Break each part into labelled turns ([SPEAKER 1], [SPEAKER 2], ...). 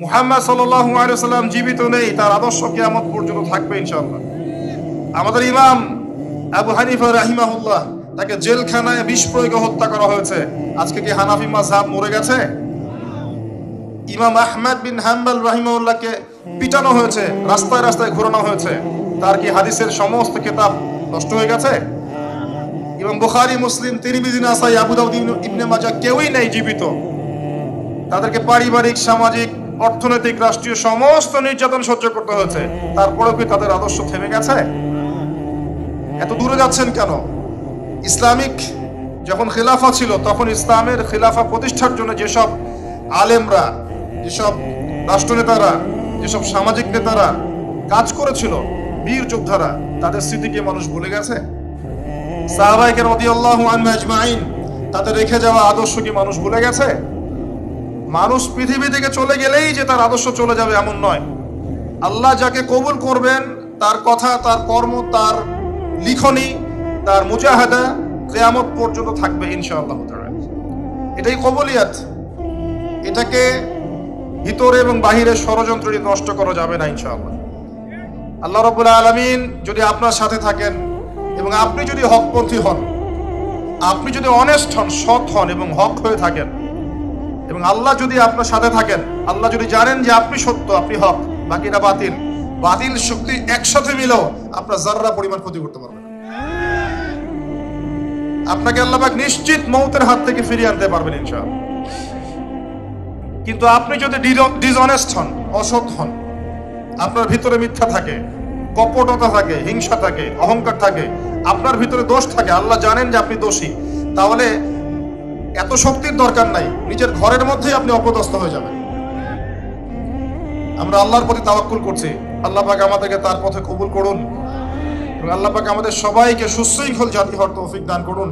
[SPEAKER 1] মুহাম্মদ সাল্লাল্লাহু আলাইহি ওয়াসাল্লাম জীবিত নেই, তার আদর্শ কিয়ামত পর্যন্ত থাকবে ইনশাআল্লাহ। আমাদের ইমাম আবু হানিফা রাহিমাহুল্লাহ, তাকে জেলখানায় বিষ প্রয়োগে হত্যা করা হয়েছে। আজকে কি হানাফি মাযহাব মরে গেছে? ইমাম আহমদ বিন হাম্বল রাহিমাহুল্লাহকে পিটানো হয়েছে, রাস্তায় রাস্তায় ঘোরানো হয়েছে। তার কি হাদিসের সমস্ত কিতাব নষ্ট হয়ে গেছে? ইমাম বুখারী, মুসলিম, তিরমিজি, নাসাই, আবু দাউদ, ইবনে মাজাহ কেউই নেই জীবিত। তাদেরকে পারিবারিক, সামাজিক, অর্থনৈতিক, রাষ্ট্রীয় সমস্ত নির্যাতন সহ্য করতে হয়েছে। তারপরেও কি তাদের আদর্শ থেমে গেছে? এত দূরে যাচ্ছেন কেন? ইসলামিক যখন খিলাফা ছিল, তখন ইসলামের খিলাফা প্রতিষ্ঠার জন্য যেসব আলেমরা, যেসব রাষ্ট্রনেতারা, যেসব সামাজিক নেতারা কাজ করেছিল, বীর যোদ্ধারা, তাদের স্মৃতিকে মানুষ ভুলে গেছে? সাহাবায়ে কেরাম রাদিয়াল্লাহু আনহুম আজমাইন, তাদের রেখে যাওয়া আদর্শ কি মানুষ ভুলে গেছে? মানুষ পৃথিবী থেকে চলে গেলেই যে তার আদর্শ চলে যাবে এমন নয়। আল্লাহ যাকে কবুল করবেন, তার কথা, তার কর্ম, তার লিখনি, তার মুজাহাদা কিয়ামত পর্যন্ত থাকবে ইনশাআল্লাহ তাআলা। এটাই কবুলিয়াত। এটাকে ভিতরে এবং বাহিরে ষড়যন্ত্র দিয়ে নষ্ট করা যাবে না ইনশাআল্লাহ। আল্লাহ রাব্বুল আলামিন যদি আপনার সাথে থাকেন এবং আপনি যদি হকপন্থী হন, আপনি যদি অনেস্ট হন, সৎ হন এবং হক হয়ে থাকেন, এবং আল্লাহ যদি আপনার সাথে থাকেন, আল্লাহ যদি জানেন যে আপনি সত্য, আপনি হক, বাকিরা বাতিল, বাতিল শক্তি একসাথে মিলেও আপনার যাররা পরিমাণ ক্ষতি করতে পারবে না। আপনাকে আল্লাহ পাক নিশ্চিত মৌতের হাত থেকে ফিরিয়ে আনতে পারবেন ইনশাআল্লাহ। কিন্তু আপনি যদি ডিসঅনেস্ট হন, অসৎ হন, আপনার ভিতরে মিথ্যা থাকে, কপটতা থাকে, হিংসা থাকে, অহংকার থাকে, আপনার ভিতরে দোষ থাকে, আল্লাহ জানেন যে আপনি দোষী, তাহলে এত শক্তির দরকার নাই, নিজের ঘরের মধ্যেই আপনি অপদস্থ হয়ে যাবেন। আমরা আল্লাহর প্রতি তাওয়াক্কুল করছি, আল্লাহ পাক আমাদেরকে তার পথে কবুল করুন এবং আল্লাহ পাক আমাদের সবাইকে সুশৃঙ্খল জাতি হওয়ার তৌফিক দান করুন।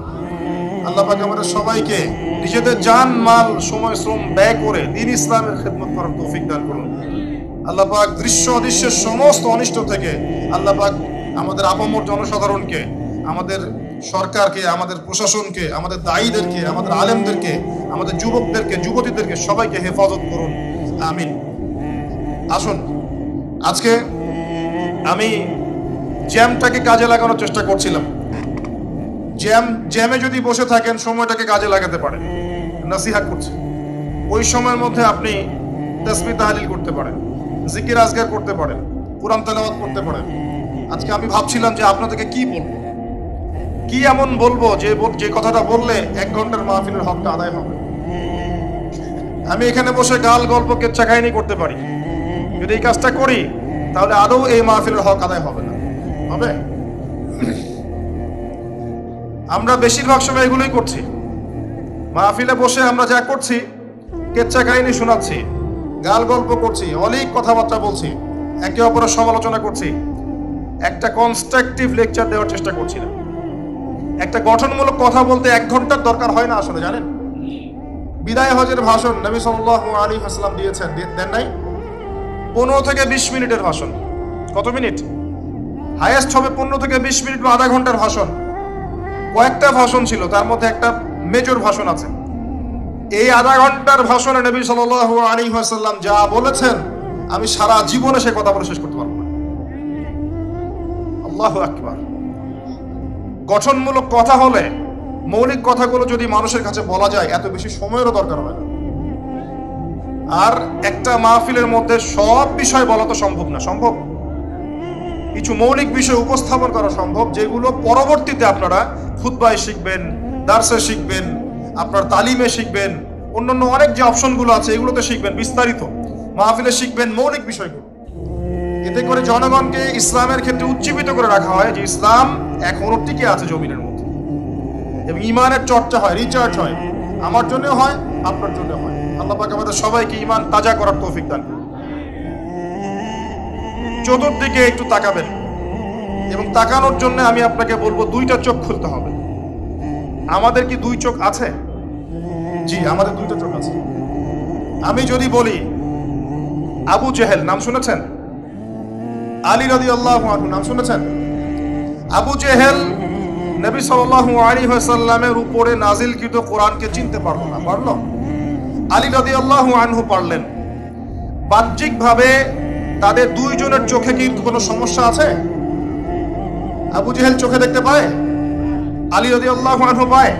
[SPEAKER 1] আল্লাহ পাক আমাদের সবাইকে নিজেদের জান, মাল, সময়, শ্রম ব্যয় করে দ্বীন ইসলামের খেদমত করার তৌফিক দান করুন। আল্লাহ পাক দৃশ্য অদৃশ্যের সমস্ত অনিষ্ট থেকে আল্লাহ পাক আমাদের আপামর জনসাধারণকে, আমাদের সরকারকে, আমাদের প্রশাসনকে, আমাদের দায়ীদেরকে, আমাদের আলেমদেরকে, আমাদের যুবকদেরকে, যুবতীদেরকে সবাইকে হেফাজত করুন, আমিন। আসুন, আজকে আমি জ্যামটাকে কাজে লাগানোর চেষ্টা করছিলাম। জ্যামে যদি বসে থাকেন, সময়টাকে কাজে লাগাতে পারেন। নসিহত করছি, ওই সময়ের মধ্যে আপনি তাসবিহ তাহলিল করতে পারেন, জিকির আজগার করতে পারেন, কোরআন তেলাওয়াত করতে পারেন। আজকে আমি ভাবছিলাম যে আপনাদেরকে কি বলবো, কি এমন বলবো যে কথাটা বললে 1 ঘন্টার মাহফিলের হকটা আদায় হবে। আমি এখানে বসে গাল গল্প, কেচ্ছা কাহিনী করতে পারি। যদি এই কাজটা করি, তাহলে আদৌ এই মাহফিলের হক আদায় হবে না। হবে? আমরা বেশিরভাগ সময় এগুলোই করছি। মাহফিলে বসে আমরা যা করছি, কেচ্ছা কাহিনী শোনাচ্ছি, গাল গল্প করছি, অলিক কথাবার্তা বলছি, একে অপরের সমালোচনা করছি। একটা কনস্ট্রাকটিভ লেকচার দেওয়ার চেষ্টা করছি না। একটা গঠনমূলক কথা বলতে 1 ঘন্টার দরকার হয় না আসলে, জানেন? বিদায় হজের ভাষণ নবী সাল্লাল্লাহু আলাইহি ওয়াসাল্লাম দিয়েছেন, দেন নাই? 15 থেকে 20 মিনিটের ভাষণ। কত মিনিট? হাইয়েস্ট হবে 15 থেকে 20 মিনিট বা আধা ঘন্টার ভাষণ। কয়েকটা ভাষণ ছিল, তার মধ্যে একটা মেজর ভাষণ আছে। এই আধা ঘন্টার ভাষণে নবী সাল্লাল্লাহু আলাইহি ওয়াসাল্লাম যা বলেছেন, আমি সারা জীবনে সে কথা বলে শেষ করতে পারবো না। আল্লাহু আকবার। গঠনমূলক কথা হলে, মৌলিক কথাগুলো যদি মানুষের কাছে বলা যায়, এত বেশি সময়েরও দরকার হয় না। আর একটা মাহফিলের মধ্যে সব বিষয় বলা তো সম্ভব না। সম্ভব? কিছু মৌলিক বিষয় উপস্থাপন করা সম্ভব, যেগুলো পরবর্তীতে আপনারা খুতবায় শিখবেন, দার্সে শিখবেন, আপনার তালিমে শিখবেন, অন্যান্য অনেক যে অপশনগুলো আছে এগুলোতে শিখবেন, বিস্তারিত মাহফিলে শিখবেন মৌলিক বিষয়গুলো। এতে করে জনগণকে ইসলামের ক্ষেত্রে উজ্জীবিত করে রাখা হয় যে ইসলাম এখনো টিকে আছে জমিনের মধ্যে, এবং ঈমানের চর্চা হয়, রিচার্জ হয়। আমার জন্য হয়, আপনার জন্য হয়। আল্লাহ পাক আমাদের সবাইকে ঈমান তাজা করার তৌফিক দান করুন। চতুর্দিকে একটু তাকাবেন, এবং তাকানোর জন্য আমি আপনাকে বলবো 2টা চোখ খুলতে হবে। আমাদের কি 2 চোখ আছে? জি, আমাদের 2টা চোখ আছে। আমি যদি বলি আবু জেহেল, নাম শুনেছেন? আলী রাদিয়াল্লাহু আনহু, নাম শুনেছেন? আবু জেহেল নবী সাল্লাল্লাহু আলাইহি ওয়াসাল্লামের উপরে নাজিলকৃত কোরআনকে চিনতে পারলো না। পারলো? আলী রাদিয়াল্লাহু আনহু পারলেন। বাহ্যিকভাবে তাদের দুইজনের চোখে কি কোনো সমস্যা আছে? আবু জেহেল চোখে দেখতে পায়, আলী রাদিয়াল্লাহু আনহু পায়।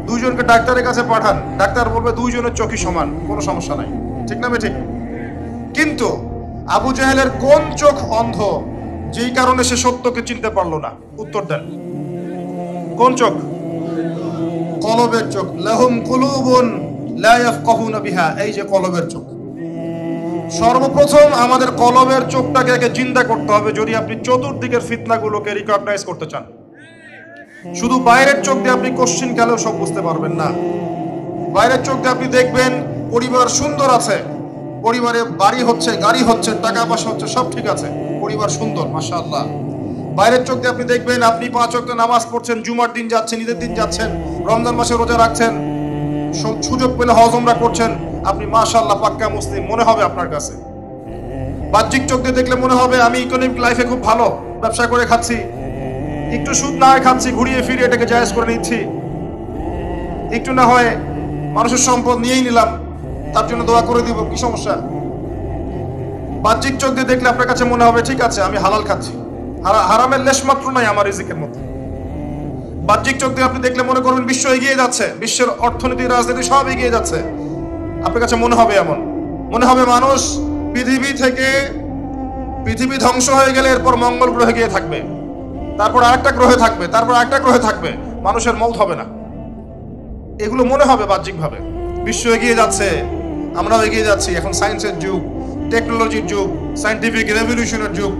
[SPEAKER 1] দুইজনকে ডাক্তারের কাছে পাঠান, ডাক্তার বলবে দুইজনের চোখই সমান, কোনো সমস্যা নাই। ঠিক না ঠিক? কিন্তু আবু জেহেলের কোন চোখ অন্ধ যেই কারণে সে সত্যকে চিনতে পারলো না? উত্তর দেন। কোন চোখ? কলবের চোখ। লাহুম কুলুবুন লা ইয়াফকাহুনা বিহা, এই যে কলবের চোখ। সর্বপ্রথম আমাদের কলবের চোখটাকে আগে জিন্দা করতে হবে যদি আপনি চতুর্দিকের ফিতনাগুলোকে রিকগনাইজ করতে চান। শুধু বাইরের চোখ দিয়ে আপনি কোশ্চিন কালেও সব বুঝতে পারবেন না। বাইরের চোখ দিয়ে আপনি দেখবেন পরিবার সুন্দর আছে, পরিবারে বাড়ি হচ্ছে, গাড়ি হচ্ছে, টাকা পয়সা হচ্ছে, সব ঠিক আছে, পরিবার সুন্দর, মাশাআল্লাহ। বাইরের চোখ দিয়ে আপনি দেখবেন আপনি 5 ওয়াক্ত নামাজ পড়ছেন, জুমার দিন যাচ্ছেন, ঈদের দিন যাচ্ছেন, রমজান মাসে রোজা রাখছেন, সুযোগ পেলে হজ উমরা করছেন, আপনি মাশাআল্লাহ পাক্কা মুসলিম মনে হবে আপনার কাছে। বাহ্যিক চোখ দিয়ে দেখলে মনে হবে আমি ইকোনমিক লাইফে খুব ভালো, ব্যবসা করে খাচ্ছি, একটু সুদ না হয় খাচ্ছি, ঘুরিয়ে ফিরিয়ে এটাকে জায়েজ করে নিচ্ছি, একটু না হয় মানুষের সম্পদ নিয়েই নিলাম, তার জন্য দোয়া করে দিব, কি সমস্যা? বাহ্যিক চোখ দিয়ে দেখলে আপনার কাছে মনে হবে ঠিক আছে আমি হালাল খাচ্ছি, হারামের লেশ মাত্র নাই আমার রিজিকের মধ্যে। বাহ্যিক চোখ দিয়ে আপনি দেখলে মনে করবেন বিশ্ব এগিয়ে যাচ্ছে, বিশ্বের অর্থনীতি, রাজনীতি সব এগিয়ে যাচ্ছে, আপনার কাছে মনে হবে এমন, মনে হবে মানুষ পৃথিবী ধ্বংস হয়ে গেলে এরপর মঙ্গল গ্রহে গিয়ে থাকবে, তারপর আরেকটা গ্রহে থাকবে, তারপর আরেকটা গ্রহে থাকবে, মানুষের মৌত হবে না। এগুলো মনে হবে বাহ্যিকভাবে। বিশ্ব এগিয়ে যাচ্ছে, আমরাও এগিয়ে যাচ্ছি, এখন সায়েন্সের যুগ, টেকনোলজির যুগ, সায়েন্টিফিক রেভলিউশনের যুগ,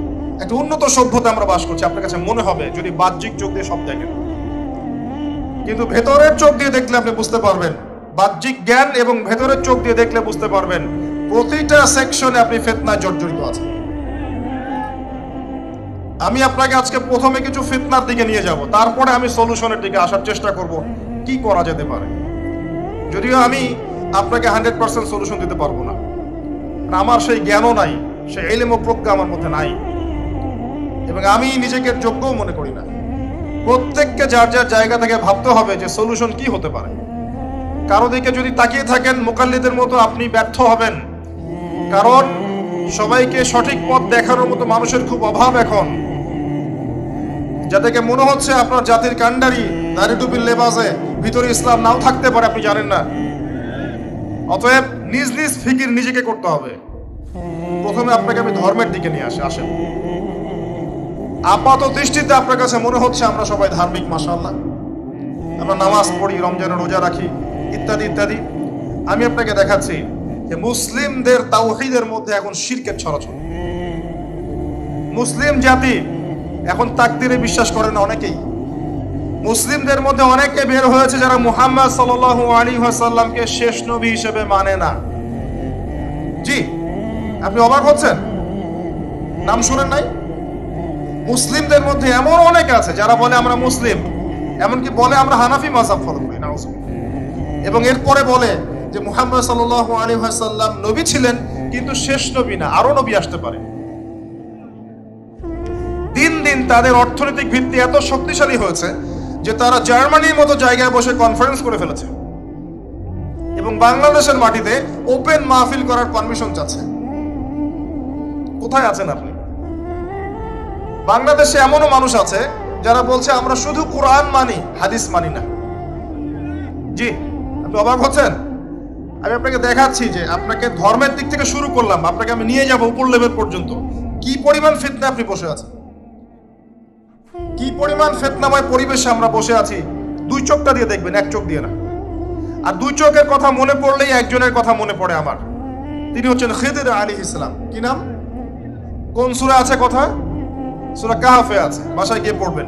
[SPEAKER 1] একটা উন্নত সভ্যতা আমরা বাস করছি, আপনার কাছে মনে হবে যদি বাহ্যিক চোখ দিয়ে সব দেখেন। কিন্তু ভেতরের চোখ দিয়ে দেখলে আপনি বুঝতে পারবেন, বাহ্যিক জ্ঞান এবং ভেতরের চোখ দিয়ে দেখলে বুঝতে পারবেন প্রতিটা সেকশনে আপনি ফিতনায় জর্জরিত আছেন। আমি আপনাকে আজকে প্রথমে কিছু ফিতনার দিকে নিয়ে যাব, তারপরে আমি সলিউশনের দিকে আসার চেষ্টা করব কি করা যেতে পারে। যদিও আমি আপনাকে 100% সলিউশন দিতে পারবো না, আমার সেই জ্ঞানও নাই, সেই ইলম ও প্রজ্ঞা আমার মধ্যে নাই, এবং আমি নিজেকে যোগ্যও মনে করি না। প্রত্যেককে যার যার জায়গা থেকে ভাবতে হবে যে সলিউশন কি হতে পারে। কারো দিকে যদি তাকিয়ে থাকেন মুকাল্লিদের মতো আপনি ব্যর্থ হবেন, কারণ সবাইকে সঠিক পথ দেখানোর মতো মানুষের খুব অভাব এখন, যাদেরকে মনে হচ্ছে আপনার জাতির কান্ডারি, দাড়ি টুপির লেবাসে, ভিতরে ইসলাম নাও থাকতে পারে, আপনি জানেন না। অতএব নিজ নিজ ফিকির নিজেকে করতে হবে। প্রথমে আপনাকে আমি ধর্মের দিকে নিয়ে আসেন। আপাত দৃষ্টিতে আপনার কাছে মনে হচ্ছে আমরা সবাই ধার্মিক, মাশাআল্লাহ, আমরা নামাজ পড়ি, রমজানে রোজা রাখি, ইত্যাদি ইত্যাদি। আমি আপনাকে দেখাচ্ছি যে মুসলিমদের তাওহীদের মধ্যে এখন শিরকের ছড়াছড়ি। মুসলিম জাতি এখন তাকদীরে বিশ্বাস করে না অনেকেই। মুসলিমদের মধ্যে অনেকে বের হয়েছে যারা মুহাম্মদ সাল্লাল্লাহু আলাইহি ওয়াসাল্লামকে শেষ নবী হিসেবে মানে না। জি, আপনি অবাক হচ্ছেন, নাম শুনেন নাই? মুসলিমদের মধ্যে এমন অনেক আছে যারা বলে আমরা মুসলিম, এমনকি বলে আমরা হানাফি মাযহাব ফলো করি, এবং এরপরে বলে যে মুহাম্মদ সাল্লাল্লাহু আলাইহি ওয়াসাল্লাম নবী ছিলেন কিন্তু শেষ নবী না, আরো নবী আসতে পারে। দিন দিন তাদের অর্থনৈতিক ভিত্তি এত শক্তিশালী হয়েছে যে তারা জার্মানির মতো জায়গায় বসে কনফারেন্স করে ফেলেছে এবং বাংলাদেশের মাটিতে ওপেন মাহফিল করার পারমিশন চাচ্ছে। কোথায় আছেন আপনি? বাংলাদেশে এমনও মানুষ আছে যারা বলছে আমরা শুধু কোরআন মানি, হাদিস মানি না। জি, আপনি অবাক হচ্ছেন? আমি আপনাকে দেখাচ্ছি যে আপনাকে ধর্মের দিক থেকে শুরু করলাম, আপনাকে আমি নিয়ে যাব উপর লেভেল পর্যন্ত। কি পরিমাণ ফিতনা আপনি বসে আছেন, কি পরিমাণ ফিতনাময় পরিবেশে আমরা বসে আছি। দুই চোখটা দিয়ে দেখবেন, এক চোখ দিয়ে না। আর দুই চোখের কথা মনে পড়লেই একজনের কথা মনে পড়ে আমার, তিনি হচ্ছেন খিদির আলাইহিস সালাম। কি নাম? কোন সূরা আছে কথা? সূরা কাহফে আছে, বাসায় গিয়ে পড়বেন।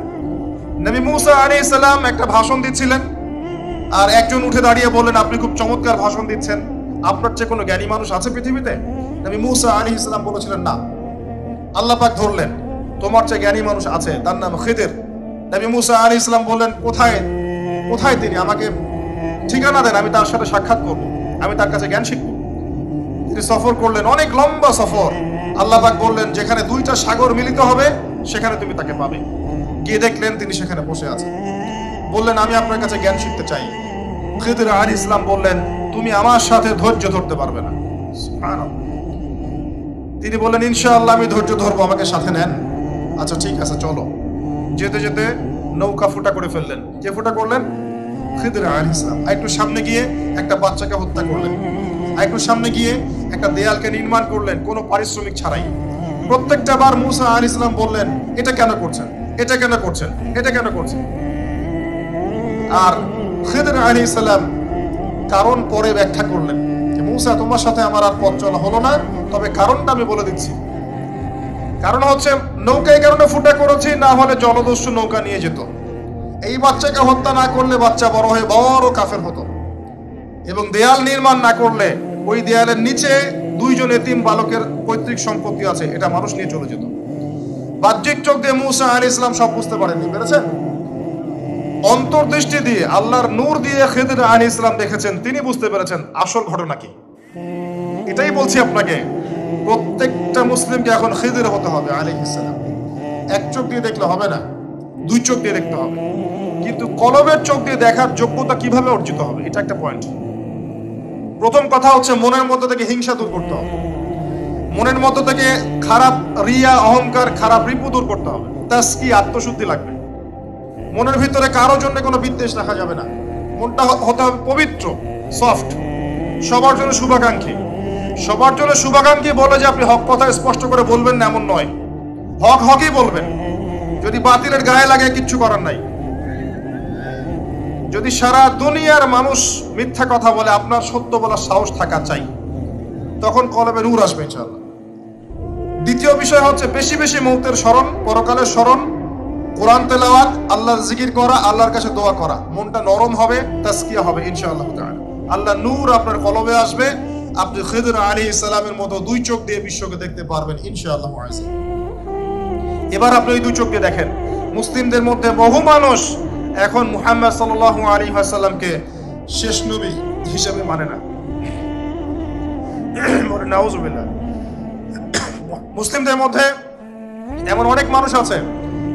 [SPEAKER 1] নবী মুসা আলাইহিস সালাম একটা ভাষণ দিচ্ছিলেন, আর একজন উঠে দাঁড়িয়ে বললেন আপনি খুব চমৎকার ভাষণ দিচ্ছেন, আপনার চেয়ে কোনো জ্ঞানী মানুষ আছে পৃথিবীতে? নবী মুসা আলাইহিস সালাম বলেছিলেন না। আল্লাহ পাক ধরলেন তোমার চেয়ে জ্ঞানী মানুষ আছে, তার নাম খিদির। নবী মুসা আলাইহিস সালাম বললেন কোথায় কোথায় তিনি, আমাকে ঠিকানা দেন, আমি তার সাথে সাক্ষাৎ করব, আমি তার কাছে জ্ঞান শিখব। তিনি সফর করলেন, অনেক লম্বা সফর। আল্লাহ পাক বললেন যেখানে দুইটা সাগর মিলিত হবে সেখানে তুমি তাকে পাবে। গিয়ে দেখলেন তিনি সেখানে বসে আছেন। বললেন আমি আপনার কাছে জ্ঞান শিখতে চাই। খিদির আলাইহিস সালাম বললেন তুমি আমার সাথে ধৈর্য ধরতে পারবে না। সুবহানাল্লাহ। তিনি বললেন, ইনশাআল্লাহ আমি ধৈর্য ধরবো, আমাকে সাথে নেন। আচ্ছা ঠিক আছে চলো। যেতে যেতে নৌকা ফুটা করে ফেললেন। কে ফুটা করলেন? খিদর আলাইহিস সালাম। একটু সামনে গিয়ে একটা বাচ্চাকে হত্যা করলেন, একটু সামনে গিয়ে একটা দেয়ালকে নির্মাণ করলেন কোনো পারিশ্রমিক ছাড়াই। প্রত্যেকটা বার মুসা আলাইহিস সালাম বললেন, এটা কেন করছেন, এটা কেন করছেন, এটা কেন করছেন। আর খিদর আলাইহিস সালাম কারণ পরে ব্যাখ্যা করলেন যে মুসা, তোমার সাথে আমার আর পথ চলা হলো না, তবে কারণটা আমি বলে দিচ্ছি। কারণ হচ্ছে নৌকা এই কারণে ফুটা করেছি, না হলে জলদস্যু নৌকা নিয়ে যেত। এই বাচ্চাকে হত্যা না করলে বাচ্চা বড় হয়ে বড় কাফের হতো, এবং দেয়াল নির্মাণ না করলে ওই দেয়ালের নিচে দুইজন এতিম বালকের পৈতৃক সম্পত্তি আছে, এটা মানুষ নিয়ে চলে যেত। বাহ্যিক চোখ দিয়ে মুসা আলাইহিস সালাম সব বুঝতে পারেননি, পেরেছেন? অন্তর্দৃষ্টি দিয়ে, আল্লাহর নূর দিয়ে খিদর আলাইহিস সালাম দেখেছেন, তিনি বুঝতে পেরেছেন আসল ঘটনা কি। এটাই বলছি আপনাকে, প্রত্যেকটা মুসলিমকে এখন খিদর হতে হবে আলাইহিস সালাম। এক চোখ দিয়ে দেখলে হবে না, দুই চোখ দিয়ে দেখতে হবে। কিন্তু কলবের চোখ দিয়ে দেখার যোগ্যতা কিভাবে অর্জিত হবে, এটা একটা পয়েন্ট। প্রথম কথা হচ্ছে মনের মধ্যে থেকে হিংসা দূর করতে হবে, মনের মধ্যে থেকে খারাপ রিয়া, অহংকার, খারাপ রিপু দূর করতে হবে। তাসকি, আত্মশুদ্ধি লাগবে। মনের ভিতরে কারোর জন্য কোনো বিদ্বেষ রাখা যাবে না। মনটা হতে হবে পবিত্র, সফট, সবার জন্য শুভাকাঙ্ক্ষী। সবার জন্য শুভাকাঙ্ক্ষী বলে যে আপনি হক কথা স্পষ্ট করে বলবেন না এমন নয়, হক হকই বলবেন। যদি বাতিলের গায়ে লাগে কিচ্ছু করার নাই। যদি সারা দুনিয়ার মানুষ মিথ্যা কথা বলে, আপনার সত্য বলার সাহস থাকা চাই, তখন কলবে নূর আসবে ইনশাআল্লাহ। দ্বিতীয় বিষয় হচ্ছে বেশি বেশি মৌতের স্মরণ, পরকালের স্মরণ, কোরআন তেলাওয়াত, আল্লাহর জিকির করা, আল্লাহর কাছে দোয়া করা। মনটা নরম হবে, তাসকিয়া হবে ইনশাআল্লাহ তাআলা। আল্লাহ নূর আপনার কলবে আসবে, আপনি খিদর আলাইহিস সালামের মতো দুই চোখ দিয়ে বিশ্বকে দেখতে পারবেন ইনশাআল্লাহ। এবার আপনি ওই দুই চোখ দিয়ে দেখেন, মুসলিমদের মধ্যে বহু মানুষ এখন মুহাম্মদ সাল্লাল্লাহু আলাইহি ওয়াসাল্লামকে শেষ নবী হিসেবে মানে না। নাউজুবিল্লাহ। মুসলিমদের মধ্যে এমন অনেক মানুষ আছে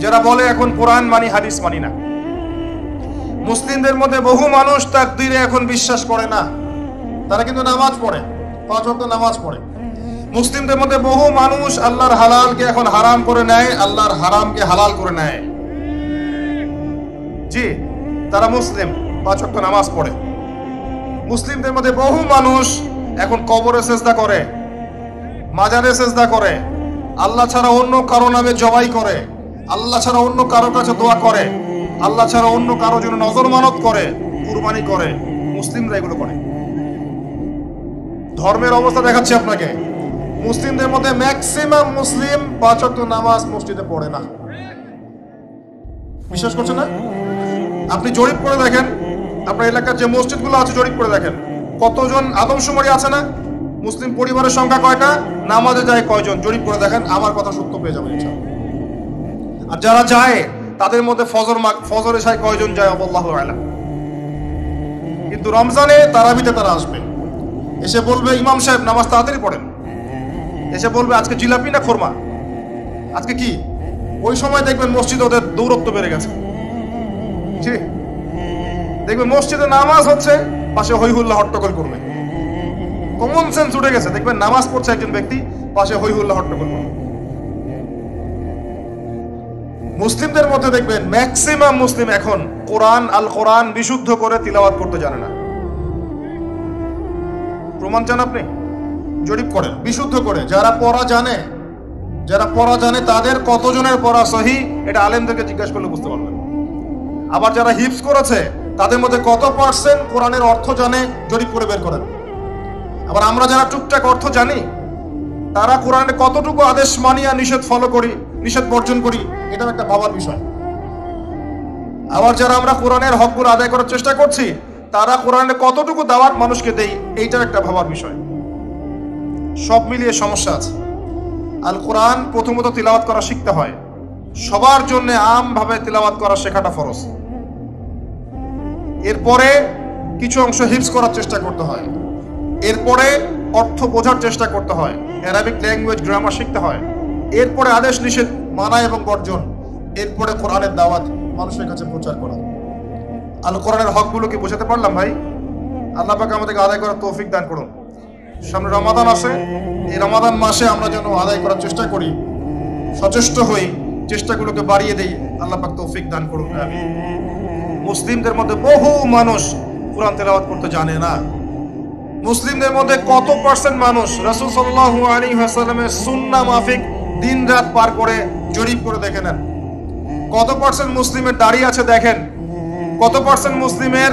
[SPEAKER 1] যারা বলে এখন কোরআন মানি, হাদিস মানি না। মুসলিমদের মধ্যে বহু মানুষ তাকদীরে এখন বিশ্বাস করে না, তারা কিন্তু নামাজ পড়ে, 5 ওয়াক্ত নামাজ পড়ে। মুসলিমদের মধ্যে বহু মানুষ আল্লাহর হালালকে এখন হারাম করে নেয়, আল্লাহর হারামকে হালাল করে নেয়। জি, তারা মুসলিম, 5 ওয়াক্ত নামাজ পড়ে। মুসলিমদের মধ্যে বহু মানুষ এখন কবরে সেজদা করে, মাজারে সেজদা করে, আল্লাহ ছাড়া অন্য কারো নামে জবাই করে, আল্লাহ ছাড়া অন্য কারো কাছে দোয়া করে, আল্লাহ ছাড়া অন্য কারো জন্য নজর মানত করে, কুরবানি করে। মুসলিমরা এগুলো করে। ধর্মের অবস্থা দেখাচ্ছি আপনাকে, মুসলিমদের মধ্যে ম্যাক্সিমাম মুসলিম 5 ওয়াক্ত নামাজ মসজিদে পড়ে না। বিশ্বাস করছেন না? আপনি জরিপ করে দেখেন, আপনার এলাকার যে মসজিদগুলো আছে জরিপ করে দেখেন, কতজন আদমশুমারি আছে না? মুসলিম পরিবারের সংখ্যা কয়টা, নামাজে যায় কয়জন, জরিপ করে দেখেন, আমার কথা সত্য পেয়ে যাবেন ইনশাআল্লাহ। আর যারা যায় তাদের মধ্যে ফজর এশায় কয়জন যায় আল্লাহু আ'লাম। কিন্তু রমজানে তারাবিতে তারা আসবে, এসে বলবে ইমাম সাহেব নামাজ তাড়াতাড়ি পড়েন, এসে বলবে আজকে জিলাপি না খোরমা, আজকে কি। ওই সময় দেখবেন মসজিদে ওদের দৌরত্ব বেড়ে গেছে। ঠিক দেখবেন মসজিদে নামাজ হচ্ছে, পাশে হই হুল্লা হট্টগোল করবে। কমন সেন্স উঠে গেছে, দেখবেন নামাজ পড়ছে একজন ব্যক্তি, পাশে হই হুল্লা হট্টগোল করবে। মুসলিমদের মধ্যে দেখবেন ম্যাক্সিমাম মুসলিম এখন আল কোরআন বিশুদ্ধ করে তিলাওয়াত করতে জানে না। প্রমাণ চান আপনি? জরিপ করেন, বিশুদ্ধ করে। যারা পড়া জানে তাদের কতজনের পড়া সহি, এটা আলেমদেরকে জিজ্ঞাসা করলে বুঝতে পারবেন। আবার যারা হিফজ করেছে তাদের মধ্যে কত পার্সেন্ট কোরআনের অর্থ জানে, জরিপ করে বের করেন। আবার আমরা যারা টুকটাক অর্থ জানি, তারা কোরআনের কতটুকু আদেশ মানি আর নিষেধ ফলো করি, নিষেধ বর্জন করি, এটা একটা ভাবার বিষয়। আবার যারা আমরা কোরআনের হকগুলো আদায় করার চেষ্টা করছি, তারা কোরআনের কতটুকু দাওয়াত মানুষকে দেই, এইটার একটা ভাবার বিষয়। সব মিলিয়ে সমস্যা আছে। আল কোরআন প্রথমত তিলাওয়াত করা শিখতে হয়। সবার জন্য আমভাবে তিলাওয়াত করা শেখাটা ফরজ। এরপরে কিছু অংশ হিফজ করার চেষ্টা করতে হয়, এরপরে অর্থ বোঝার চেষ্টা করতে হয়, অ্যারাবিক ল্যাঙ্গুয়েজ, গ্রামার শিখতে হয়, এরপরে আদেশ নিষেধ মানা এবং বর্জন, এরপরে কোরআনের দাওয়াত মানুষের কাছে প্রচার করা। আল কোরআনের হকগুলো কি বোঝাতে পারলাম ভাই? আল্লাহ পাক আমাদেরকে আদায় করার তৌফিক দান করুন। সামনে রমাদান আসে, এই রমাদান মাসে আমরা যেন আদায় করার চেষ্টা করি, সচেষ্ট হই, চেষ্টাগুলোকে বাড়িয়ে দেই। আল্লাহ পাক তৌফিক দান করুন, আমিন। মুসলিমদের মধ্যে বহু মানুষ কোরআন তেলাওয়াত করতে জানে না। মুসলিমদের মধ্যে কত পার্সেন্ট মানুষ রাসূল সাল্লাল্লাহু আলাইহি ওয়াসাল্লামের সুন্নাহ মাফিক দিন রাত পার করে জরিপ করে দেখে নেন। কত পার্সেন্ট মুসলিমের দাড়ি আছে দেখেন, কত পার্সেন্ট মুসলিমের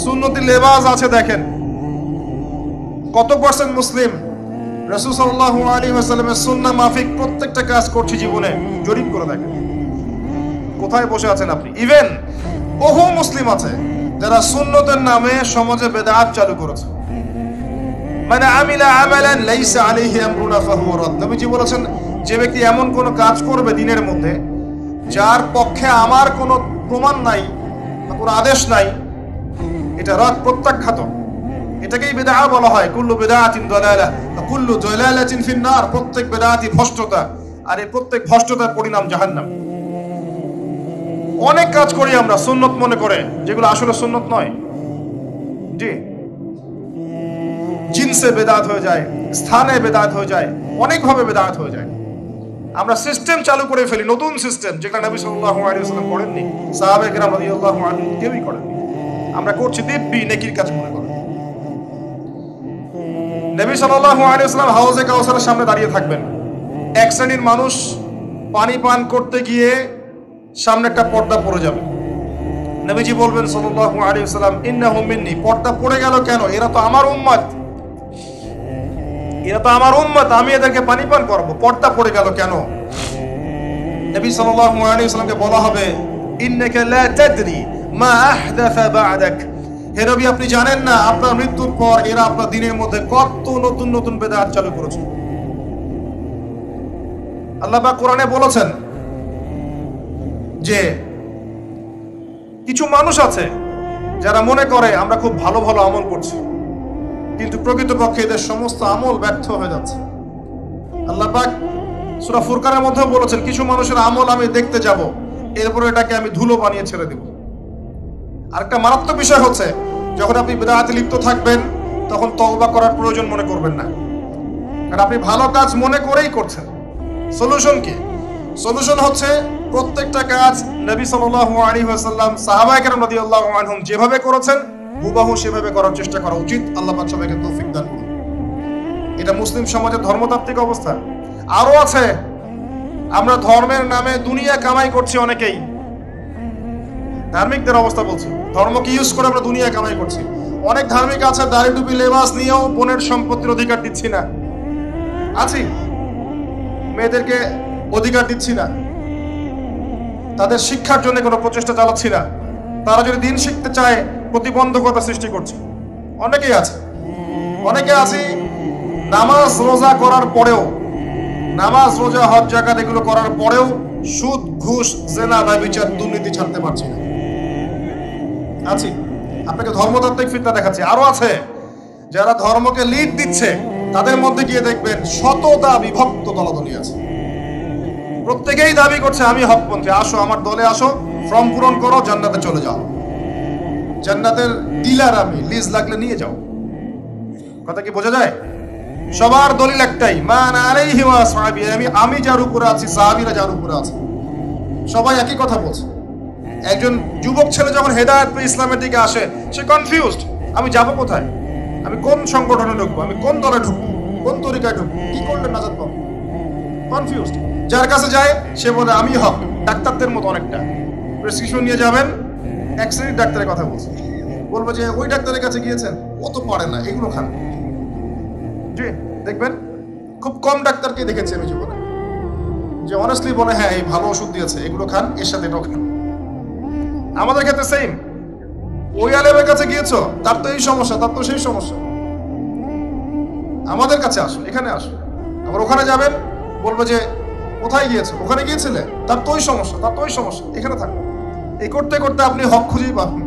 [SPEAKER 1] সুন্নতি লেবাস আছে দেখেন, কত পার্সেন্ট মুসলিম রাসূল সাল্লাল্লাহু আলাইহি ওয়াসাল্লামের সুন্নাহ মাফিক প্রত্যেকটা কাজ করছে জীবনে, জরিপ করে দেখেন। কোথায় বসে আছেন আপনি? ইভেন বহু মুসলিম আছে যারা সুন্নতের নামে সমাজে বেদাত চালু করেছে। মানে আমিলা আমালান লাইসা আলাইহি আমরুনা ফাহুয়া রাদ। নবীজি বলেছেন, যে ব্যক্তি এমন কোন কাজ করবে দিনের মধ্যে যার পক্ষে আমার কোনো প্রমাণ নাই বা কোনো আদেশ নাই, এটা রাদ, প্রত্যাখ্যাত। এটাকেই বিদআত বলা হয়। কুল্লু বিদআতিন দালালাহ ওয়া কুল্লু দালালাতিন ফিন-নার। প্রত্যেক বিদআতই ভ্রষ্টতা, আর এই প্রত্যেক ভ্রষ্টতার পরিণাম জাহান্নাম। অনেক কাজ করি আমরা সুন্নত মনে করে, যেগুলো আসলে সুন্নত নয়। জি, জিনসে বেদাত হয়ে যায়, স্থানে বেদাত হয়ে যায়, অনেকভাবে বেদাত হয়ে যায়। আমরা সিস্টেম চালু করে ফেলি, নতুন সিস্টেম, যেটা নবী সাল্লাল্লাহু আলাইহি ওয়াসাল্লাম করেননি, সাহাবায়ে কেরাম রাদিয়াল্লাহু আনহুম কেউই করেননি। আমরা করছি দিব্যি নেকির কাজ মনে করে। নবী সাল্লাল্লাহু আলাইহি ওয়াসাল্লাম হাউজে কাউসারের সামনে দাঁড়িয়ে থাকবেন। এক শ্রেণীর মানুষ পানি পান করতে গিয়ে সামনে একটা পর্দা পড়ে যাবে। নবীজি বলবেন সাল্লাল্লাহু আলাইহি ওয়াসাল্লাম, ইন্নাহুম মিন্নি। পর্দা পড়ে গেল কেন? এরা তো আমার উম্মত, এরা তো আমার উম্মত, আমি এদেরকে পানি পান করব, পর্দা পড়ে গেল কেন? নবী সাল্লাল্লাহু আলাইহি ওয়াসাল্লামকে বলা হবে, ইন্নাকা লা তাদরি মা আহদাসা বা'দাক। হে নবী, আপনি জানেন না আপনার মৃত্যুর পর এরা আপনার দিনের মধ্যে কত নতুন নতুন বেদাত চালু করেছে। আল্লাহ পাক কোরআনে বলেছেন যে কিছু মানুষ আছে যারা মনে করে আমরা খুব ভালো ভালো আমল করছি, কিন্তু প্রকৃতপক্ষে এদের সমস্ত আমল ব্যর্থ হয়ে যাচ্ছে। আল্লাহ পাক সূরা ফুরকানের মধ্যে বলেছেন, কিছু মানুষের আমল আমি দেখতে যাব, এরপরে এটাকে আমি ধুলো বানিয়ে ছেড়ে দেব। আরেকটা মারাত্মক বিষয় হচ্ছে, যখন আপনি বিদআতে লিপ্ত থাকবেন তখন তওবা করার প্রয়োজন মনে করবেন না, কারণ আপনি ভালো কাজ মনে করেই করছেন। সলিউশন কি? সলিউশন হচ্ছে প্রত্যেকটা কাজ নবী সাল্লাল্লাহু আলাইহি ওয়াসাল্লাম, সাহাবায়ে কেরাম রাদিয়াল্লাহু আনহুম যেভাবে করেছেন হুবহু সেভাবে করার চেষ্টা করা উচিত। আল্লাহ পাক সবাইকে তৌফিক দান করুন। এটা মুসলিম সমাজের ধর্মতাত্ত্বিক অবস্থা। আরো আছে, আমরা ধর্মের নামে দুনিয়া কামাই করছি অনেকেই। ধার্মিকদের অবস্থা বলছি, ধর্মকে ইউজ করে আমরা দুনিয়া কামাই করছি। অনেক ধার্মিক আছে দাড়ি টুপি লেবাস নিয়েও বোনের সম্পত্তির অধিকার দিচ্ছি না, আছি, মেয়েদেরকে অধিকার দিচ্ছি না, তাদের শিক্ষার জন্য কোনো প্রচেষ্টা চালাচ্ছি না। তারা যদি দিন শিখতে চায় প্রতিবন্ধকতা সৃষ্টি করছে। অনেকেই আছে, অনেকে আছি নামাজ রোজা করার পরেও, নামাজ রোজা হজ যাকাত এগুলো করার পরেও সুদ ঘুষ জেনা ব্যভিচার দুর্নীতি ছাড়তে পারছি না, আছি। আপনাকে ধর্মতাত্ত্বিক ফিতনা দেখাচ্ছি। আরো আছে যারা ধর্মকে লিড দিচ্ছে, তাদের মধ্যে গিয়ে দেখবেন শতটা বিভক্ত দলাদলি আছে। প্রত্যেকেই দাবি করছে আমি হকপন্থী, আসো আমার দলে আসো, ফর্ম পূরণ করো, জান্নাতে চলে যাও, জান্নাতের ডিলার আমি, লিজ লাগলে নিয়ে যাও। কথা কি বোঝা যায়? সবার দলিল একটাই, মান আলাইহি ওয়া আসহাবি, আমি যার উপরে আছি, সাহাবীরা যার উপরে আছে, সবাই একই কথা বলছে। একজন যুবক ছেলে যখন হেদায়েত পেয়ে ইসলামের দিকে আসে, সে কনফিউজড, আমি যাব কোথায়, আমি কোন সংগঠনে ঢুকবো, আমি কোন দলে ঢুকবো, কোন তরিকায় ঢুকবো, কি করলে নাজাত পাবো, কনফিউজড। যার কাছে যায় সে বলে আমি হক। ডাক্তারদের মতো অনেকটা প্রেসক্রিপশন নিয়ে যাবেন, এক শ্রেণীর ডাক্তারের কথা বলছে, বলবো যে ওই ডাক্তারের কাছে গিয়েছেন, ও তো পারে না, এগুলো খান। জি, দেখবেন খুব কম ডাক্তারকে দেখেছি আমি জীবনে যে অনেস্টলি বলে হ্যাঁ এই ভালো ওষুধ দিয়েছে, এগুলো খান, এর সাথে এটাও খান। আমাদের ক্ষেত্রে সেম, ওই আলেমের কাছে গিয়েছো, তার তো এই সমস্যা, তার তো সেই সমস্যা, আমাদের কাছে আসো, এখানে আসো। আবার ওখানে যাবেন, বলবো যে কোথায় গিয়েছো, ওখানে গিয়েছিলে, তার তো ওই সমস্যা, তার তো ওই সমস্যা, এখানে থাকো। এই করতে করতে আপনি হক খুঁজেই পাবেন।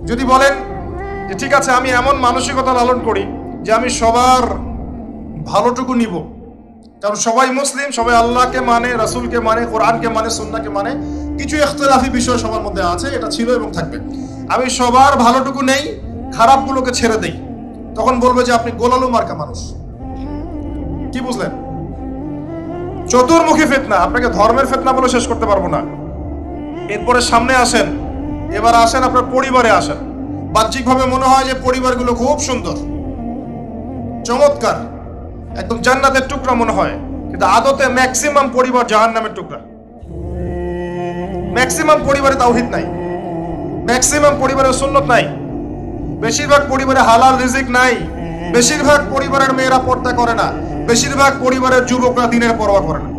[SPEAKER 1] যদি বলেন যে ঠিক আছে আমি এমন মানসিকতা লালন করি যে আমি সবার ভালোটুকু নিব, কারণ সবাই মুসলিম, সবাই আল্লাহকে মানে, রাসূলকে মানে, কোরআনকে মানে, সুন্নাহকে মানে, কিছু ইখতিলাফি বিষয় সবার মধ্যে আছে, এটা ছিল এবং থাকবে। আমি সবার ভালোটুকু নেই, খারাপগুলোকে ছেড়ে দেই, তখন বলবে যে আপনি গোলালু মার্কা মানুষ। কি বুঝলেন? চতুর্মুখী ফিতনা। আপনাকে ধর্মের ফিতনা বলে শেষ করতে পারবো না। এরপরে সামনে আসেন, এবার আসেন আপনার পরিবারে আসেন। বাহ্যিকভাবে মনে হয় যে পরিবারগুলো খুব সুন্দর, চমৎকার, একদম জান্নাতের টুকরা মনে হয়, কিন্তু আদতে ম্যাক্সিমাম পরিবার জাহান্নামের টুকরা। ম্যাক্সিমাম পরিবারে তাওহীদ নাই, ম্যাক্সিমাম পরিবারে সুন্নাত নাই, বেশিরভাগ পরিবারে হালাল রিজিক নাই, বেশিরভাগ পরিবারের মেয়েরা পর্দা করে না, বেশিরভাগ পরিবারের যুবকরা দিনের পরোয়া করে না,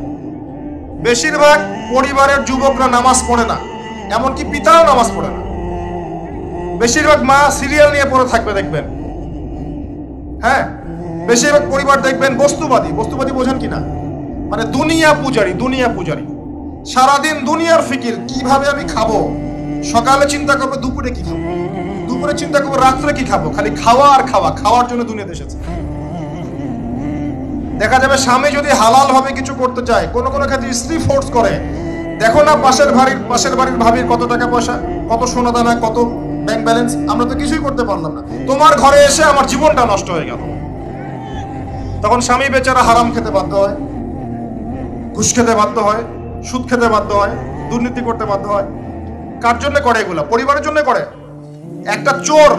[SPEAKER 1] বেশিরভাগ পরিবারের যুবকরা নামাজ পড়ে না, এমনকি পিতাও নামাজ পড়ে না, বেশিরভাগ মা সিরিয়াল নিয়ে পড়ে থাকবে দেখবেন। হ্যাঁ, বেশিরভাগ পরিবার দেখবেন বস্তুবাদী। বস্তুবাদী বোঝেন কিনা? মানে দুনিয়া পূজারী, দুনিয়া পূজারী, সারাদিন দুনিয়ার ফিকির, কিভাবে আমি খাবো। সকালে চিন্তা করবে দুপুরে কি খাবো, দুপুরে চিন্তা করবো রাত্রে কি খাবো, খালি খাওয়া আর খাওয়া, খাওয়ার জন্য দুনিয়াতে এসেছে। দেখা যাবে স্বামী যদি হালাল ভাবে কিছু করতে চায়, কোনো কোনো ক্ষেত্রে স্ত্রী ফোর্স করে, দেখো না পাশের বাড়ির ভাবির কত টাকা পয়সা, কত সোনা দানা, কত ব্যাংক ব্যালেন্স, আমরা তো কিছুই করতে পারলাম না, তোমার ঘরে এসে আমার জীবনটা নষ্ট হয়ে গেল। তখন স্বামী বেচারা হারাম খেতে বাধ্য হয়, ঘুষ খেতে বাধ্য হয়, সুদ খেতে বাধ্য হয়, দুর্নীতি করতে বাধ্য হয়। কার জন্য করে এগুলা? পরিবারের জন্য করে। একটা চোর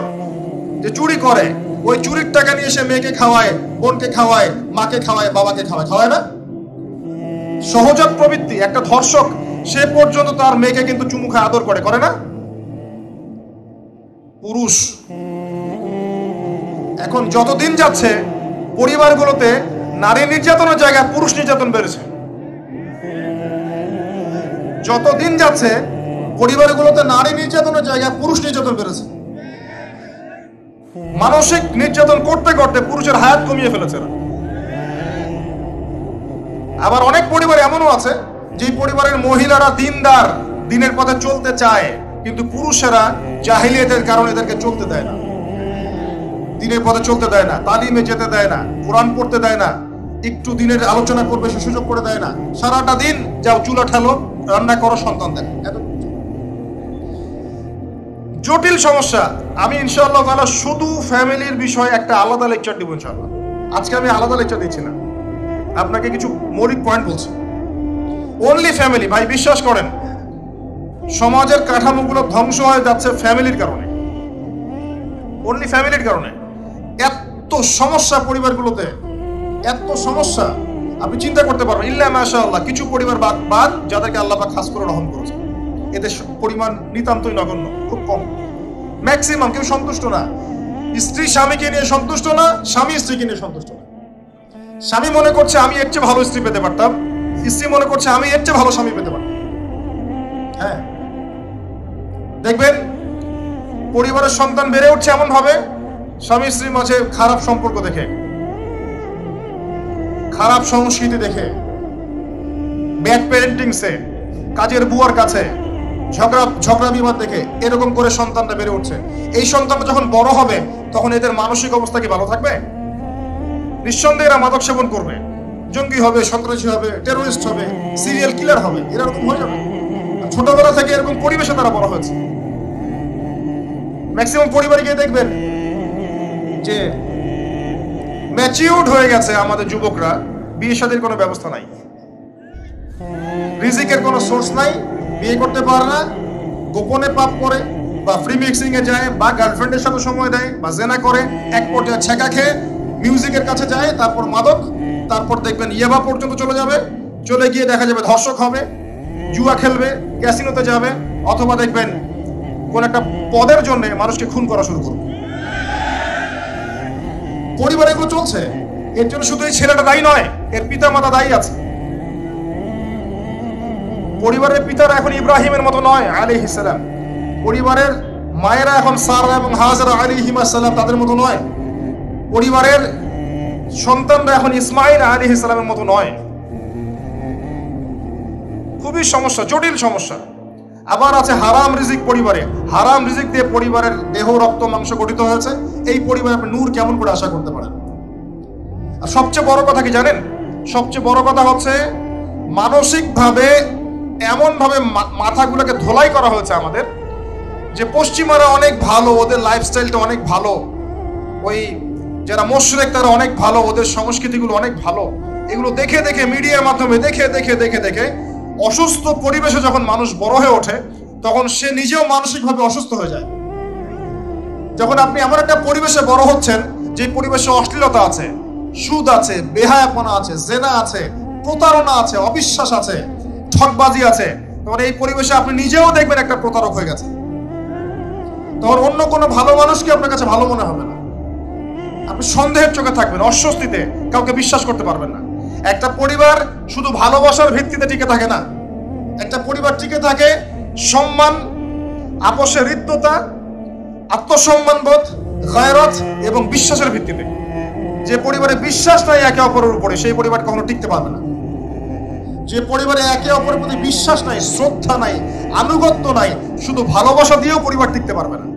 [SPEAKER 1] যে চুরি করে, ওই চুরির টাকা নিয়ে এসে মেয়েকে খাওয়ায়, বোনকে খাওয়ায়, মাকে খাওয়ায়, বাবাকে খাওয়ায়, খাওয়ায় না? সহজাত প্রবৃত্তি। একটা ধর্ষক সে পর্যন্ত তার মেয়েকে কিন্তু চুমু খায়, আদর করে, করে না? পুরুষ। এখন যতদিন যাচ্ছে পরিবারগুলোতে নারী নির্যাতনের জায়গায় পুরুষ নির্যাতন বেড়েছে। যতদিন যাচ্ছে পরিবারগুলোতে নারী নির্যাতনের জায়গায় পুরুষ নির্যাতন বেড়েছে। মানসিক নির্যাতন করতে করতে পুরুষের হায়াত কমিয়ে ফেলেছে। আবার অনেক পরিবার এমনও আছে যে পরিবারের মহিলারা দিনদার, দিনের পথে চলতে চায়, কিন্তু পুরুষেরা জাহিলিয়াতের কারণে এদেরকে চলতে দেয় না, দিনের পথে চলতে দেয় না, তালিমে যেতে দেয় না, কোরআন পড়তে দেয় না, একটু দিনের আলোচনা করবে সে সুযোগ করে দেয় না। সারাটা দিন যাও চুলা ঠেলো, রান্না করো, সন্তান দেখ। এত জটিল সমস্যা। আমি ইনশাআল্লাহ তাআলা শুধু ফ্যামিলির বিষয়ে একটা আলাদা লেকচার দিব ইনশাআল্লাহ। আজকে আমি আলাদা লেকচার দিচ্ছি না, আপনাকে কিছু মৌলিক পয়েন্ট বলছি। Only family. ভাই বিশ্বাস করেন, সমাজের কাঠামোগুলো ধ্বংস হয়ে যাচ্ছে ফ্যামিলির কারণে, অনলি ফ্যামিলির কারণে। এত সমস্যা পরিবারগুলোতে, এত সমস্যা আপনি চিন্তা করতে পারবেন। ইল্লা মাশাআল্লাহ, কিছু পরিবার বাদ যাদেরকে আল্লাহ পাক খাস করে রহম করেছে, এদের পরিমাণ নিতান্তই নগণ্য, খুব কম। ম্যাক্সিমাম কেউ সন্তুষ্ট না। স্ত্রী স্বামীকে নিয়ে সন্তুষ্ট না, স্বামী স্ত্রীকে নিয়ে সন্তুষ্ট না। স্বামী মনে করছে আমি এর চেয়ে ভালো স্ত্রী পেতে পারতাম, স্ত্রী মনে করছে আমি এর চেয়ে ভালো স্বামী পেতে পারতাম। হ্যাঁ, দেখবেন পরিবারের সন্তান বেড়ে উঠছে এমন ভাবে, স্বামী স্ত্রীর মাঝে খারাপ সম্পর্ক দেখে, খারাপ সংস্কৃতি দেখে, ব্যাড প্যারেন্টিংসে, কাজের বুয়ার কাছে ঝগড়া বিবাদ দেখে এরকম করে সন্তানটা বেড়ে উঠছে। এই সন্তানটা যখন বড় হবে তখন এদের মানসিক অবস্থা কি ভালো থাকবে? নিঃসন্দেহে এরা মাদক সেবন করবে, জঙ্গি হবে, সন্ত্রাসী হবে, টেরোরিস্ট হবে, সিরিয়াল কিলার হবে, এরকম হয়ে যাবে। ছোটবেলা থেকে এরকম পরিবেশে তারা বড় হয়েছে। ম্যাক্সিমাম পরিবারে গিয়ে দেখবেন যে ম্যাচিউরড হয়ে গেছে আমাদের যুবকরা, বিয়ে শাদীর কোনো ব্যবস্থা নাই, রিজিকের কোনো সোর্স নাই, বিয়ে করতে পারে না, গোপনে পাপ করে বা ফ্রি মিক্সিং এ যায় বা গার্লফ্রেন্ডের সাথে সময় দেয় বা জেনা করে, এক পর্যায়ে ছেঁকা খেয়ে মিউজিকের কাছে যায়, তারপর মাদক, তারপর দেখবেন ইয়াবা পর্যন্ত চলে যাবে, চলে গিয়ে দেখা যাবে ধর্ষক হবে, জুয়া খেলবে, ক্যাসিনোতে যাবে, অথবা দেখবেন কোন একটা পদের জন্য মানুষকে খুন করা শুরু করবে। পরিবারে এগুলো চলছে। এর জন্য শুধু এই ছেলেটা দায়ী নয়, এর পিতা মাতা দায়ী আছে। পরিবারের পিতারা এখন ইব্রাহিমের মতো নয় আলাইহিস সালাম, পরিবারের মায়েরা এখন সারা এবং হাজরা আলাইহিমা সালাম তাদের মতো নয়, পরিবারের সন্তানরা এখন ইসমাইল আলাইহিস সালামের মতো নয়। খুবই সমস্যা, জটিল সমস্যা। আবার আছে হারাম রিজিক পরিবারে, হারাম রিজিক দিয়ে পরিবারের দেহ রক্ত মাংস গঠিত হয়েছে, এই পরিবারে আপনি নূর কেমন করে আশা করতে পারেন? আর সবচেয়ে বড় কথা কি জানেন? সবচেয়ে বড় কথা হচ্ছে মানসিকভাবে এমনভাবে মাথাগুলোকে ধোলাই করা হয়েছে আমাদের, যে পশ্চিমারা অনেক ভালো, ওদের লাইফস্টাইলটা অনেক ভালো, ওই যারা মুশরিক তারা অনেক ভালো, ওদের সংস্কৃতিগুলো অনেক ভালো, এগুলো দেখে দেখে মিডিয়ার মাধ্যমে দেখে দেখে দেখে দেখে অসুস্থ পরিবেশে যখন মানুষ বড় হয়ে ওঠে তখন সে নিজেও মানসিকভাবে অসুস্থ হয়ে যায়। যখন আপনি এমন একটা পরিবেশে বড় হচ্ছেন যে পরিবেশে অশ্লীলতা আছে, সুদ আছে, বেহায়াপনা আছে, জেনা আছে, প্রতারণা আছে, অবিশ্বাস আছে, ঠকবাজি আছে, তখন এই পরিবেশে আপনি নিজেও দেখবেন একটা প্রতারক হয়ে গেছে। তখন অন্য কোনো ভালো মানুষকে আপনার কাছে ভালো মনে হবে না, আপনি সন্দেহের চোখে থাকবেন, অস্বস্তিতে, কাউকে বিশ্বাস করতে পারবেন না। একটা পরিবার শুধু ভালোবাসার ভিত্তিতে টিকে থাকে না, একটা পরিবার টিকে থাকে সম্মান, আপোষের হৃদ্যতা, আত্মসম্মানবোধ, গায়রত এবং বিশ্বাসের ভিত্তিতে। যে পরিবারে বিশ্বাস নাই একে অপরের উপরে, সেই পরিবার কখনো টিকতে পারবে না। যে পরিবারে একে অপরের প্রতি বিশ্বাস নাই, শ্রদ্ধা নাই, আনুগত্য নাই, শুধু ভালোবাসা দিয়েও পরিবার টিকতে পারবে না,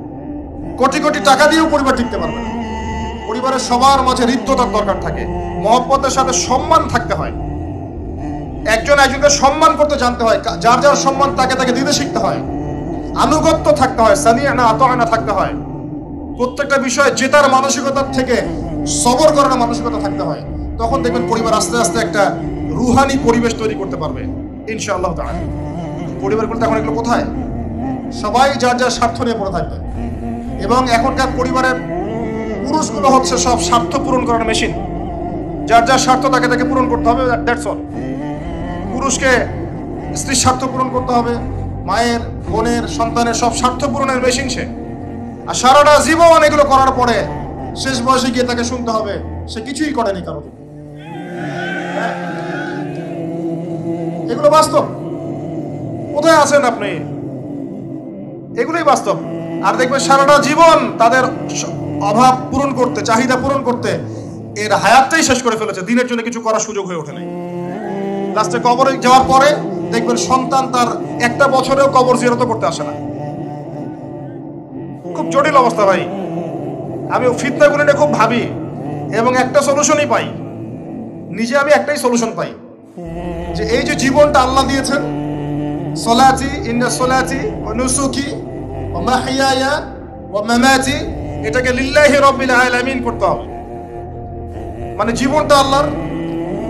[SPEAKER 1] কোটি কোটি টাকা দিয়েও পরিবার টিকতে পারবে না। পরিবারের সবার মাঝে হৃদ্যতার দরকার থাকে, মহব্বতের সাথে সম্মান থাকতে হয়, একজন একজনকে সম্মান করতে জানতে হয়, যার যার সম্মান তাকে তাকে দিতে শিখতে হয়, আনুগত্য থাকতে হয়, সামিআনা আতাআনা থাকতে হয়, প্রত্যেকটা বিষয়ে জেতার মানসিকতার থেকে সবর করার মানসিকতা থাকতে হয়। তখন দেখবেন পরিবার আস্তে আস্তে একটা রুহানি পরিবেশ তৈরি করতে পারবে ইনশাআল্লাহ তাআলা। পরিবারগুলো এখন এগুলো কোথায়? সবাই যার যার স্বার্থ নিয়ে পড়ে থাকবে। এবং এখনকার পরিবারের পুরুষগুলো হচ্ছে সব স্বার্থ পূরণ করার মেশিন, যার যার স্বার্থ তাকে তাকে পূরণ করতে হবে, দ্যাটস অল। পুরুষকে স্ত্রীর স্বার্থ পূরণ করতে হবে, মায়ের, বোনের, সন্তানের সব স্বার্থ পূরণের মেশিন সে। আর সারাটা জীবন এগুলো করার পরে শেষ বয়সে গিয়ে তাকে শুনতে হবে সে কিছুই করেনি কারো। এগুলো বাস্তব। কোথায় আছেন আপনি? এগুলোই বাস্তব। আর দেখবেন সারাটা জীবন তাদের অভাব পূরণ করতে, চাহিদা পূরণ করতে এর হায়াতটাই শেষ করে ফেলেছে, দিনের জন্য কিছু করার সুযোগ হয়ে ওঠে নাই। লাস্টে কবরে যাওয়ার পরে দেখবেন সন্তান তার একটা বছরেও কবর জিয়ারত করতে আসে না। খুব জটিল অবস্থা ভাই। আমি ফিতনাগুলো নিয়ে খুব ভাবি এবং একটা সলিউশনই পাই, নিজে আমি একটাই সলিউশন পাই, যে এই যে জীবনটা আল্লাহ দিয়েছেন, সলাতি ইন্না সলাতি ওয়া নুসুকি ওয়া মাহইয়ায়া ওয়া মামাতি, এটাকে লিল্লাহি রাব্বিল আলামিন করতে হবে। মানে জীবনটা আল্লাহর,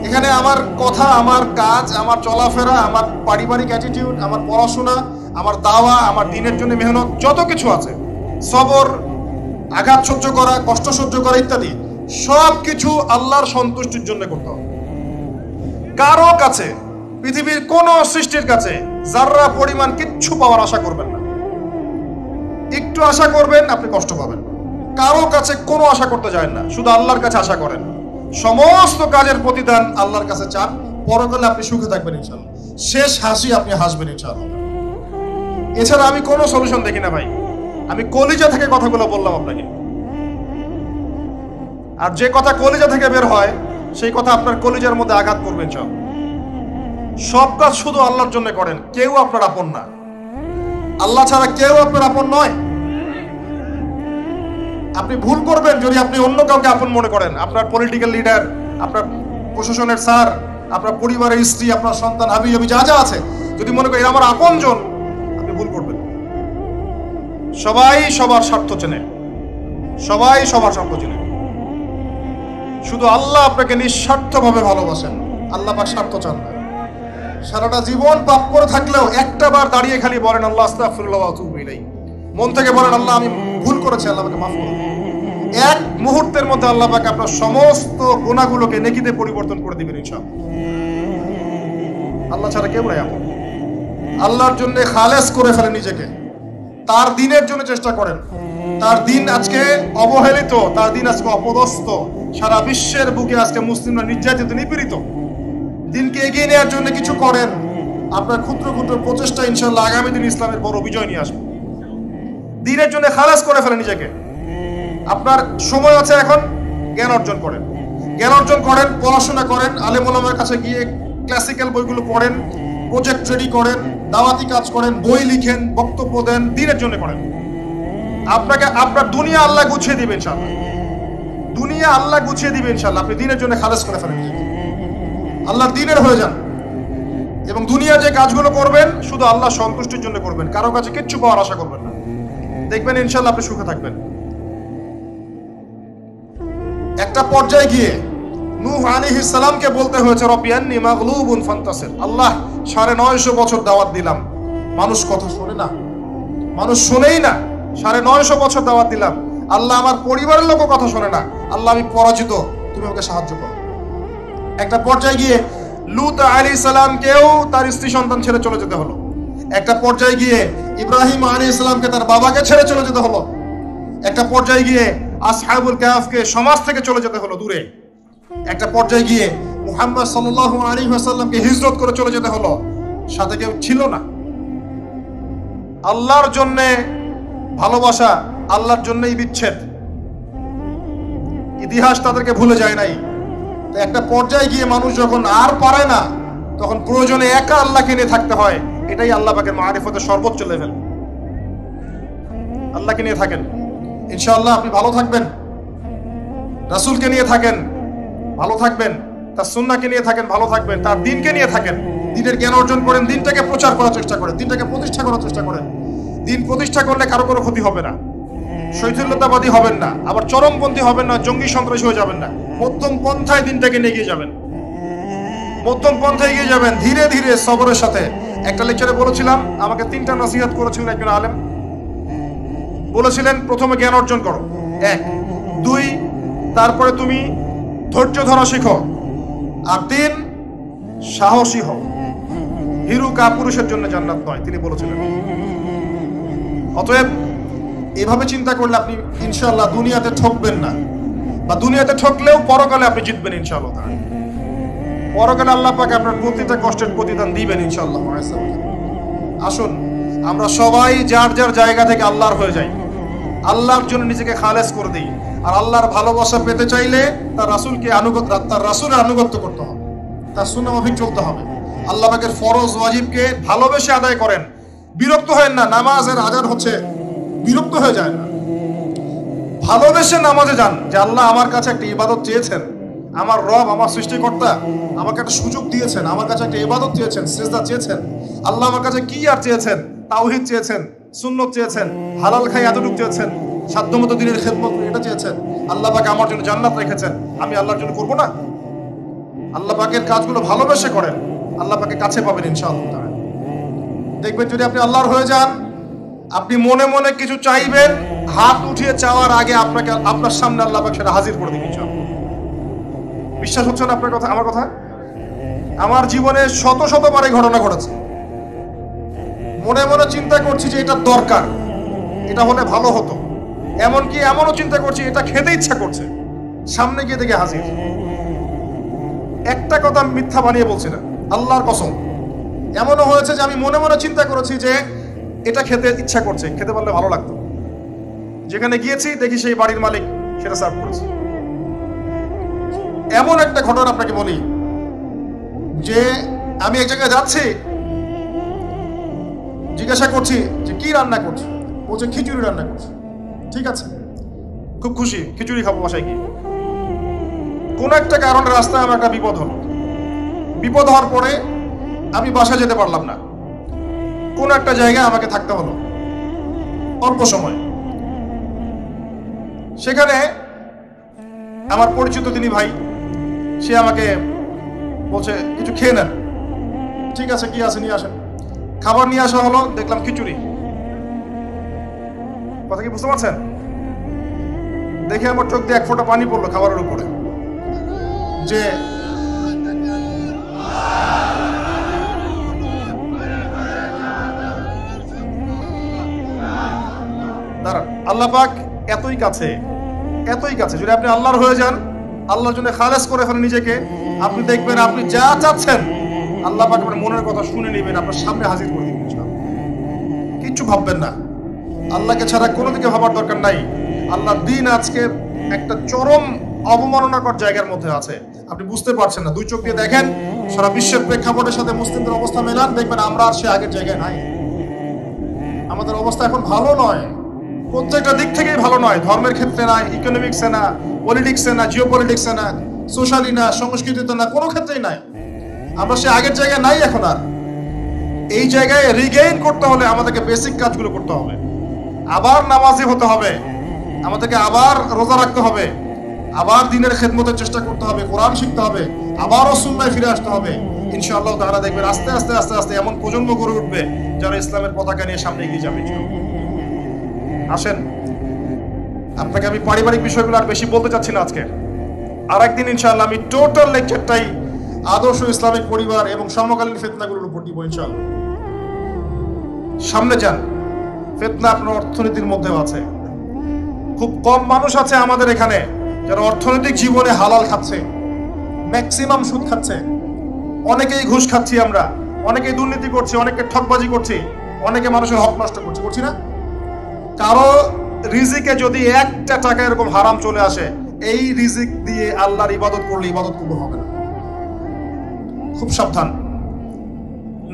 [SPEAKER 1] এখানে আমার কথা, আমার কাজ, আমার চলাফেরা, আমার পারিবারিক অ্যাটিটিউড, আমার পড়াশোনা, আমার দাওয়া, আমার দিনের জন্য মেহনত, যত কিছু আছে, সবর, আঘাত সহ্য করা, কষ্ট সহ্য করা ইত্যাদি, সব কিছু আল্লাহর সন্তুষ্টির জন্য করতে হবে। কারো কাছে, পৃথিবীর কোন সৃষ্টির কাছে যাররা পরিমাণ কিচ্ছু পাওয়ার আশা করবেন না। একটু আশা করবেন আপনি কষ্ট পাবেন। কারো কাছে কোনো আশা করতে যায় না, শুধু আল্লাহর কাছে আশা করেন। সমস্ত কাজের প্রতিদান আল্লাহর কাছে চান, পরকালে আপনি সুখে থাকবেন ইনশাআল্লাহ, শেষ হাসি আপনি হাসবেন ইনশাআল্লাহ। এছাড়া আমি কোনো সলিউশন দেখি না ভাই। আমি কলিজা থেকে কথাগুলো বললাম আপনাকে, আর যে কথা কলিজা থেকে বের হয় সেই কথা আপনার কলিজার মধ্যে আঘাত করবেন। সব কাজ শুধু আল্লাহর জন্য করেন, কেউ আপনার আপন না, আল্লাহ ছাড়া কেউ আপনার আপন নয়। আপনি ভুল করবেন যদি আপনি অন্য কাউকে আপন মনে করেন, আপনার পলিটিক্যাল লিডার, আপনার প্রশাসনের স্যার, আপনার পরিবারের স্ত্রী, আপনার সন্তান, হাবি হাবি যা যা আছে, যদি মনে করেন আমার আপনজন, আপনি ভুল করবেন। সবাই সবার স্বার্থ চেনে, সবাই সবার স্বার্থ চেনে, শুধু আল্লাহ আপনাকে নিঃস্বার্থভাবে ভালোবাসেন, আল্লাহ পাক স্বার্থ চান না। সারাটা জীবন পাপ করে থাকলেও একটা বার দাঁড়িয়ে খালি বলেন আল্লাহ আস্তাগফিরুল্লাহ ওয়া আতুবু ইলাইহি, মন থেকে বলেন আল্লাহ আমি ভুল করেছি, আল্লাহ আমাকে মাফ করুন। এক মুহূর্তের মধ্যে আল্লাহ পাক আপনার সমস্ত গুনাহগুলোকে নেকিতে পরিবর্তন করে দিবেন ইনশাআল্লাহ। আল্লাহ ছাড়া কেউ নাই আপন। আল্লাহর জন্য খালেস করে ফেলেন নিজেকে, তার দিনের জন্য চেষ্টা করেন। তার দিন আজকে অবহেলিত, তার দিন আজকে অপদস্থ, সারা বিশ্বের বুকে আজকে মুসলিমরা নির্যাতিত, নিপীড়িত। দিনকে এগিয়ে নেওয়ার জন্য কিছু করেন, আপনার ক্ষুদ্র ক্ষুদ্র প্রচেষ্টা ইনশাআল্লাহ আগামী দিন ইসলামের বড় বিজয় নিয়ে আসবে। দিনের জন্য খালাস করে ফেলেন নিজেকে। আপনার সময় আছে এখন, জ্ঞান অর্জন করেন, জ্ঞান অর্জন করেন, পড়াশোনা করেন, আলেম ওলামার কাছে গিয়ে ক্লাসিক্যাল বইগুলো পড়েন, প্রজেক্ট রেডি করেন, দাওয়াতি কাজ করেন, বই লিখেন, বক্তব্য দেন, দিনের জন্য করেন। আপনাকে আপনার দুনিয়া আল্লাহ গুছিয়ে দিবে ইনশাআল্লাহ, দুনিয়া আল্লাহ গুছিয়ে দিবে ইনশাআল্লাহ। আপনি দিনের জন্য খালাস করে ফেলেন নিজেকে, আল্লাহর দিনের হয়ে যান, এবং দুনিয়া যে কাজগুলো করবেন শুধু আল্লাহ সন্তুষ্টির জন্য করবেন, কারো কাছে কিচ্ছু পাওয়ার আশা করবেন না। দেখবেন ইনশাআল্লাহ আপনি সুখে থাকবেন। একটা পর্যায়ে গিয়ে নূহ আলাইহিস সালামকে বলতে হয়েছে রব্বি আন্নী মাগলুবুন ফান্তাসির। আল্লাহ 950 বছর দাওয়াত দিলাম, মানুষ কথা শোনে না, মানুষ শোনেই না। 950 বছর দাওয়াত দিলাম, আল্লাহ আমার পরিবারের লোকও কথা শোনে না। আল্লাহ আমি পরাজিত, তুমি আমাকে সাহায্য করো। একটা পর্যায়ে গিয়ে লূত আলাইহিস সালামকেও তার স্ত্রী সন্তান ছেড়ে চলে যেতে হলো। একটা পর্যায়ে গিয়ে ইব্রাহিম আলাইহিস সালামকে তার বাবাকে ছেড়ে চলে যেতে হলো। একটা পর্যায়ে গিয়ে আসহাবুল কাহফকে সমাজ থেকে চলে যেতে হলো দূরে। একটা পর্যায়ে গিয়ে মুহাম্মদ সাল্লাল্লাহু আলাইহি ওয়াসাল্লামকে হিজরত করে চলে যেতে হলো, সাথে কেউ ছিল না। আল্লাহর জন্য ভালোবাসা, আল্লাহর জন্যই বিচ্ছেদ। ইতিহাস তাদেরকে ভুলে যায় নাই। তো একটা পর্যায়ে গিয়ে মানুষ যখন আর পারে না, তখন প্রয়োজনে একা আল্লাহকে নিয়ে থাকতে হয়। এটাই আল্লাহ পাকের মারিফতের সর্বোচ্চ লেভেল। আল্লাহকে নিয়ে থাকেন, ইনশাআল্লাহ আপনি ভালো থাকবেন। রাসূলকে নিয়ে থাকেন, ভালো থাকবেন। তার সুন্নাহকে নিয়ে থাকেন, ভালো থাকবেন। তার দ্বীনকে নিয়ে থাকেন, দ্বীনের জ্ঞান অর্জন করেন, দ্বীনটাকে প্রচার করার চেষ্টা করেন, দ্বীনটাকে প্রতিষ্ঠা করার চেষ্টা করেন। দ্বীন প্রতিষ্ঠা করলে কারো কোনো ক্ষতি হবে না। শৈথিল্যতাবাদী হবেন না, আবার চরমপন্থী হবেন না, জঙ্গি সন্ত্রাসী হয়ে যাবেন না। মধ্যম পন্থায় দ্বীনটাকে নিয়ে গিয়ে যাবেন, মধ্যম পন্থায় এগিয়ে যাবেন, ধীরে ধীরে সবরের সাথে। একটা লেকচারে বলেছিলাম, আমাকে 3টা নসিহত করেছিলেন একজন আলেম। বলেছিলেন, প্রথমে জ্ঞান অর্জন করো, 1, 2, তারপরে তুমি ধৈর্য ধরা শিখো, আর 3 সাহসী হও। হিরু কাপুরুষের জন্য জান্নাত নয়, তিনি বলেছিলেন। অতএব এভাবে চিন্তা করলে আপনি ইনশাআল্লাহ দুনিয়াতে ঠকবেন না, বা দুনিয়াতে ঠকলেও পরকালে আপনি জিতবেন ইনশাআল্লাহ। পরকালে আল্লাহ পাক আপনার প্রতিটা কষ্টের প্রতিদান দিবেন ইনশাআল্লাহ। আসুন আমরা সবাই যার যার জায়গা থেকে আল্লাহর হয়ে যাই, আল্লাহর জন্য নিজেকে খালেস করে দিই। আর আল্লাহর ভালোবাসা পেতে চাইলে তার রাসূলকে তার রাসূলের আনুগত্য করতে হবে, তার সুন্নাহ মাফিক চলতে হবে। আল্লাহ পাকের ফরজ ওয়াজিবকে ভালোবেসে আদায় করেন, বিরক্ত হয়েন না। নামাজের আজান হচ্ছে, বিরক্ত হয়ে যায় না, ভালোবেসে নামাজে যান। যে আল্লাহ আমার কাছে একটা ইবাদত চেয়েছেন, আমার রব, আমার সৃষ্টিকর্তা আমাকে একটা সুযোগ দিয়েছেন, আমার কাছে একটা ইবাদত চেয়েছেন, সিজদা চেয়েছেন। আল্লাহ আমার কাছে কি আর চেয়েছেন? তাওহীদ চেয়েছেন, সুন্নত চেয়েছেন, হালাল খাই এতটুকু চেয়েছেন, সাধ্যমতো দিনের খেদমত এটা চেয়েছেন। আল্লাহ পাক আমার জন্য জান্নাত রেখেছেন, আমি আল্লাহর জন্য করবো না? আল্লাহ পাকের কাজগুলো ভালোবেসে করেন, আল্লাহ পাকে কাছে পাবেন ইনশাআল্লাহ। দেখবেন যদি আপনি আল্লাহর হয়ে যান, আপনি মনে মনে কিছু চাইবেন, হাত উঠিয়ে চাওয়ার আগে আপনাকে আপনার সামনে আল্লাহ পাক সেটা হাজির করে দিবেন ইনশাআল্লাহ। বিশ্বাস হচ্ছে না আপনার কথা, আমার কথা? আমার জীবনে শত শতবার এই ঘটনা ঘটেছে। মনে মনে চিন্তা করছি যে এটা দরকার, এটা হলে ভালো হতো, এমনকি এমনও চিন্তা করছি এটা খেতে ইচ্ছা করছে, সামনে গিয়ে দেখে হাজির। একটা কথা মিথ্যা বানিয়ে বলছি না, আল্লাহর কসম। এমনও হয়েছে যে আমি মনে মনে চিন্তা করেছি যে এটা খেতে ইচ্ছা করছে, খেতে পারলে ভালো লাগতো। যেখানে গিয়েছি দেখি সেই বাড়ির মালিক সেটা সার্ভ করেছে। এমন একটা ঘটনা আপনাকে বলি যে আমি এক জায়গায় যাচ্ছি, জিজ্ঞাসা করছি যে কি রান্না করছি, বলছে খিচুড়ি রান্না করছি। ঠিক আছে, খুব খুশি, খিচুড়ি খাবো বাসায় গিয়ে। কোন একটা কারণে রাস্তায় আমার একটা বিপদ হলো। বিপদ হওয়ার পরে আমি বাসায় যেতে পারলাম না, কোন একটা জায়গায় আমাকে থাকতে হলো অল্প সময়। সেখানে আমার পরিচিত তিনি ভাই, সে আমাকে বলছে কিছু খেয়ে নেন। ঠিক আছে, কি আছে নিয়ে আসেন। খাবার নিয়ে আসা হলো, দেখলাম খিচুড়ি। কথা কি বুঝতে পারছেন? দেখে আমার চোখ দিয়ে এক ফোঁটা পানি পড়লো খাবারের উপরে। যে দাঁড়ান, আল্লাহ পাক এতই কাছে, এতই কাছে। যদি আপনি আল্লাহর হয়ে যান, আল্লাহর জন্য খালেস করে ফেলেন নিজেকে, আপনি দেখবেন আপনি যা চাচ্ছেন আল্লাহ পাক আপনার মনের কথা শুনে নেবেন, আপনার সামনে হাজির করে দিবেন। কিচ্ছু ভাববেন না, আল্লাহকে ছাড়া কোনো দিকে ভাবার দরকার নাই। আল্লাহর দ্বীন আজকে একটা চরম অবমাননাকর জায়গার মধ্যে আছে, আপনি বুঝতে পারছেন না। দুই চোখ দিয়ে দেখেন, সারা বিশ্বের প্রেক্ষাপটের সাথে মুসলিমদের অবস্থা মেলান, দেখবেন আমরা আর সে আগের জায়গায় নাই। আমাদের অবস্থা এখন ভালো নয়, প্রত্যেকটা দিক থেকেই ভালো নয়। ধর্মের ক্ষেত্রে না, ইকোনমিক্সে না, পলিটিক্সে না, জিও পলিটিক্সে না, সোশ্যালি না, সংস্কৃতিতে না, কোনো ক্ষেত্রেই নাই। আমরা সে আগের জায়গায় নাই এখন আর। এই জায়গায় রিগেইন করতে হলে আমাদেরকে বেসিক কাজগুলো করতে হবে। আবার নামাজি হতে হবে, আমাদেরকে আবার রোজা রাখতে হবে, আবার দিনের খেদমতের চেষ্টা করতে হবে, কোরআন শিখতে হবে, আবারও সুন্নায় ফিরে আসতে হবে। ইনশাআল্লাহ তাআলা দেখবেন আস্তে আস্তে আস্তে আস্তে এমন প্রজন্ম গড়ে উঠবে যারা ইসলামের পতাকা নিয়ে সামনে এগিয়ে যাবে। আসেন, আপনাকে আমি পারিবারিক বিষয়গুলো আর বেশি বলতে চাচ্ছি না আজকে। আর একদিন ইনশাআল্লাহ আমি টোটাল লেকচারটাই আদর্শ ইসলামিক পরিবার এবং সমকালীন ফিতনাগুলোর উপর দিব ইনশাআল্লাহ। সামনে যান। ফিতনা আপনার অর্থনীতির মধ্যেও আছে। খুব কম মানুষ আছে আমাদের এখানে যারা অর্থনৈতিক জীবনে হালাল খাচ্ছে, ম্যাক্সিমাম সুদ খাচ্ছে। অনেকেই ঘুষ খাচ্ছি আমরা, অনেকেই দুর্নীতি করছি, অনেকে ঠকবাজি করছি, অনেকে মানুষের হক নষ্ট করছি, করছি না? কারো রিজিকে যদি একটা টাকা এরকম হারাম চলে আসে, এই রিজিক দিয়ে আল্লাহর ইবাদত করলে ইবাদত কবুল হবে না। খুব সাবধান।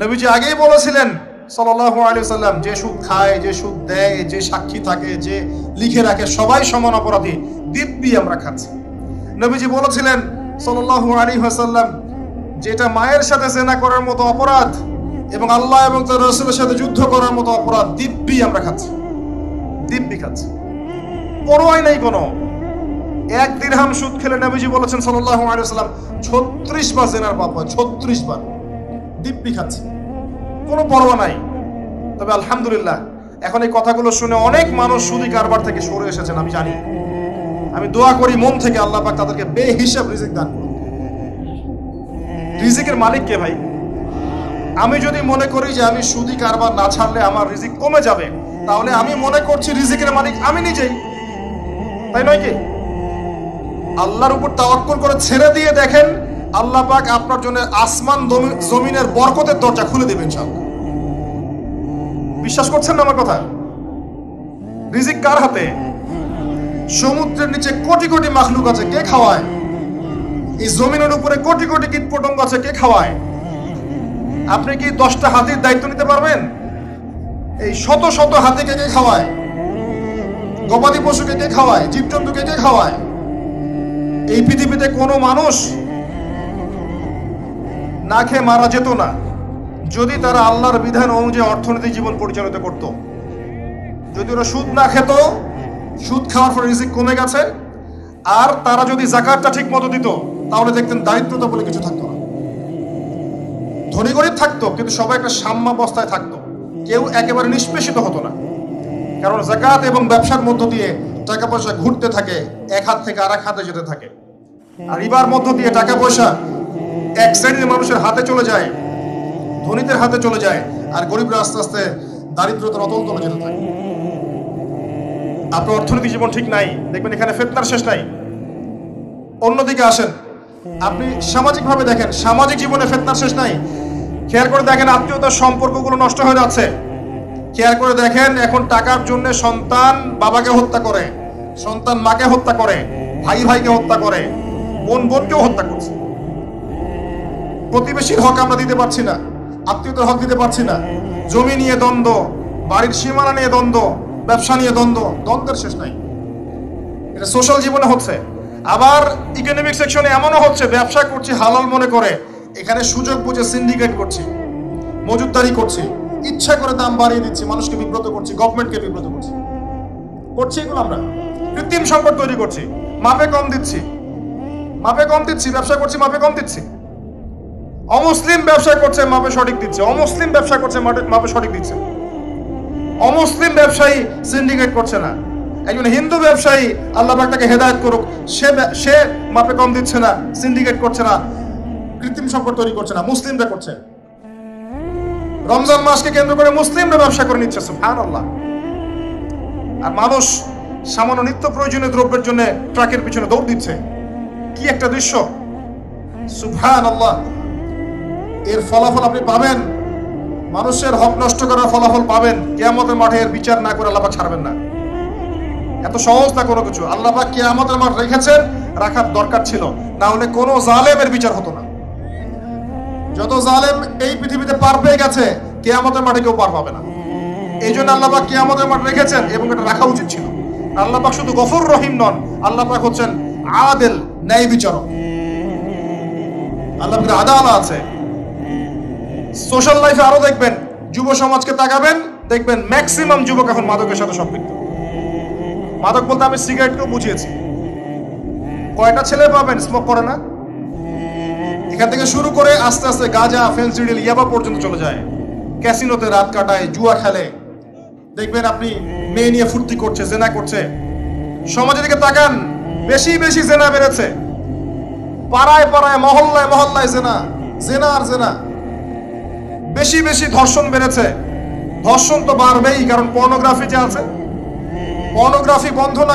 [SPEAKER 1] নবীজি আগেই বলেছিলেন সাল্লাল্লাহু আলাইহি ওয়াসাল্লাম, যে সুদ খায়, যে সুদ দেয়, যে সাক্ষী থাকে, যে লিখে রাখে, সবাই সমান অপরাধী। দিব্যি আমরা খাচ্ছি। নবীজি বলেছিলেন সাল্লাল্লাহু আলাইহি ওয়াসাল্লাম, যেটা মায়ের সাথে জেনা করার মতো অপরাধ এবং আল্লাহ এবং তার রাসূলের সাথে যুদ্ধ করার মতো অপরাধ, দিব্যি আমরা খাচ্ছি। দিব্যি খাচ্ছি, পরোয়াই নাই কোনো। এক দিরহাম সুদ খেলে নবীজি বলেছেন সাল্লাল্লাহু আলাইহি ওয়াসাল্লাম 36 বার জেনার পাপ হয়, 36 বার। দিব্যি খাচ্ছি, কোনো পরোয়া নাই। তবে আলহামদুলিল্লাহ এখন এই কথাগুলো শুনে অনেক মানুষ সুদি কারবার থেকে সরে এসেছেন, আমি জানি। আমি দোয়া করি মন থেকে আল্লাহ পাক তাদেরকে বেহিসাব রিজিক দান করুন। রিজিকের মালিক কে ভাই? আমি যদি মনে করি যে আমি সুদি কারবার না ছাড়লে আমার রিজিক কমে যাবে, তাহলে আমি মনে করছি রিজিকের মালিক আমি নিজেই, তাই নয় কি? আল্লাহর উপর তাওয়াক্কুল করে ছেড়ে দিয়ে দেখেন, আল্লাহ পাক আপনার জন্য আসমান জমিনের বরকতের দরজা খুলে দেবেন ইনশাআল্লাহ। বিশ্বাস করছেন না আমার কথা? রিজিক কার হাতে? সমুদ্রের নিচে কোটি কোটি মাখলুক আছে, কে খাওয়ায়? এই জমিনের উপরে কোটি কোটি কীটপতঙ্গ আছে, কে খাওয়ায়? আপনি কি 10টা হাতির দায়িত্ব নিতে পারবেন? এই শত শত হাতিকে কে খাওয়ায়? গবাদি পশুকে কে খাওয়ায়? জীবজন্তুকে কে খাওয়ায়? এই পৃথিবীতে কোনো মানুষ না খেয়ে মারা যেত না যদি তারা আল্লাহর বিধান অনুযায়ী অর্থনৈতিক জীবন পরিচালিত করত। যদি ওরা সুদ না খেত, সুদ খাওয়ার পর রিজিক কমে গেছে, আর তারা যদি যাকাতটা ঠিক মতো দিত, তাহলে দেখতেন দারিদ্রতা বলে কিছু থাকতো না। ধনী গরিব থাকতো, কিন্তু সবাই একটা সাম্যাবস্থায় থাকতো, কেউ একেবারে নিষ্পেষিত হতো না। কারণ যাকাত এবং ব্যবসার মধ্য দিয়ে টাকা পয়সা ঘুরতে থাকে, এক হাত থেকে আরেক হাতে যেতে থাকে। আর রিবার মধ্য দিয়ে টাকা পয়সা এক শ্রেণীর মানুষের হাতে চলে যায়, ধনীদের হাতে চলে যায়, আর গরিবরা আস্তে আস্তে দারিদ্রতার অতল তলে যেতে থাকে। আপনার অর্থনৈতিক জীবন ঠিক নাই, দেখবেন এখানে ফিতনার শেষ নাই। অন্যদিকে আসেন, আপনি সামাজিকভাবে দেখেন, সামাজিক জীবনে ফিতনার শেষ নাই। খেয়াল করে দেখেন, আত্মীয়তার সম্পর্কগুলো নষ্ট হয়ে যাচ্ছে। খেয়াল করে দেখেন, এখন টাকার জন্য সন্তান বাবাকে হত্যা করে, সন্তান মাকে হত্যা করে, ভাই ভাইকে হত্যা করে, বোন বোনকেও হত্যা করছে। প্রতিবেশীর হক আমরা দিতে পারছি না, আত্মীয়তার হক দিতে পারছি না। জমি নিয়ে দ্বন্দ্ব, বাড়ির সীমানা নিয়ে দ্বন্দ্ব, ব্যবসা নিয়ে দ্বন্দ্ব, দ্বন্দ্বের শেষ নাই। এটা সোশ্যাল জীবনে হচ্ছে। আবার ইকোনমিক সেকশনে এমনও হচ্ছে, ব্যবসা করছি হালাল মনে করে, এখানে সুযোগ বুঝে সিন্ডিকেট করছি, মজুতদারি করছি, ইচ্ছা করে দাম বাড়িয়ে দিচ্ছি, মানুষকে বিব্রত করছি, গভর্নমেন্টকে বিব্রত করছি। এগুলো আমরা কৃত্রিম সংকট তৈরি করছি, মাপে কম দিচ্ছি, ব্যবসা করছি মাপে কম দিচ্ছি। অমুসলিম ব্যবসা করছে, মাপে সঠিক দিচ্ছে। অমুসলিম ব্যবসা করছে, মাপে সঠিক দিচ্ছে। অমুসলিম ব্যবসায়ী সিন্ডিকেট করছে না। একজন হিন্দু ব্যবসায়ী, আল্লাহ পাক তাকে হেদায়েত করুক, সে মাপে কম দিচ্ছে না, সিন্ডিকেট করছে না, কৃত্রিম সংকট তৈরি করছে না, মুসলিমরা করছে। রমজান মাসকে কেন্দ্র করে মুসলিমরা ব্যবসা করে নিচ্ছে, সুবহানাল্লাহ। আর মানুষ সামান্য নিত্য প্রয়োজনীয় দ্রব্যের জন্য ট্রাকের পিছনে দৌড় দিচ্ছে। কি একটা দৃশ্য, সুবহানাল্লাহ। এর ফলাফল আপনি পাবেন, মানুষের হক নষ্ট করার ফলাফল পাবেন। কিয়ামতের মাঠে এর বিচার না করে আল্লাহ পাক ছাড়বেন না। এত সহজ না কোনো কিছু। আল্লাহ পাক কিয়ামতের মাঠ রেখেছেন, রাখার দরকার ছিল, না হলে কোনো জালেমের বিচার হতো না। যত জালেম এই পৃথিবীতে পার পেয়ে গেছে, কিয়ামতের মাঠে কেউ পার পাবে না। এই জন্য আল্লাহ পাক কিয়ামতের মাঠ রেখেছেন, এবং এটা রাখা উচিত ছিল। আল্লাহ পাক শুধু গফুর রহিম নন, আল্লাহ পাক হচ্ছেন আদেল, ন্যায় বিচারক। আল্লাহ পাকের আদালত আছে। সোশ্যাল লাইফে আরো দেখবেন, যুব সমাজকে তাকাবেন, দেখবেন ম্যাক্সিমাম যুবক এখন মাদকের সাথে সম্পৃক্ত। মাদক বলতে আমি সিগারেটকেও বুঝিয়েছি। কয়টা ছেলে পাবেন স্মোক করে না? এখান থেকে শুরু করে আস্তে আস্তে গাঁজা, ফেন্সিডিল, ইয়াবা পর্যন্ত চলে যায়। ক্যাসিনোতে রাত কাটায়, জুয়া খেলে, দেখবেন আপনি মেয়ে নিয়ে ফুর্তি করছে, জেনা করছে। সমাজের দিকে তাকান, বেশি বেশি জেনা বেড়েছে। পাড়ায় পাড়ায়, মহল্লায় মহল্লায় জেনা, জেনা আর জেনা। বেশি বেশি ধর্ষণ বেড়েছে। ধর্ষণ তো বাড়বেই, কারণ পর্নোগ্রাফি যে আছে। পর্নোগ্রাফি বন্ধ না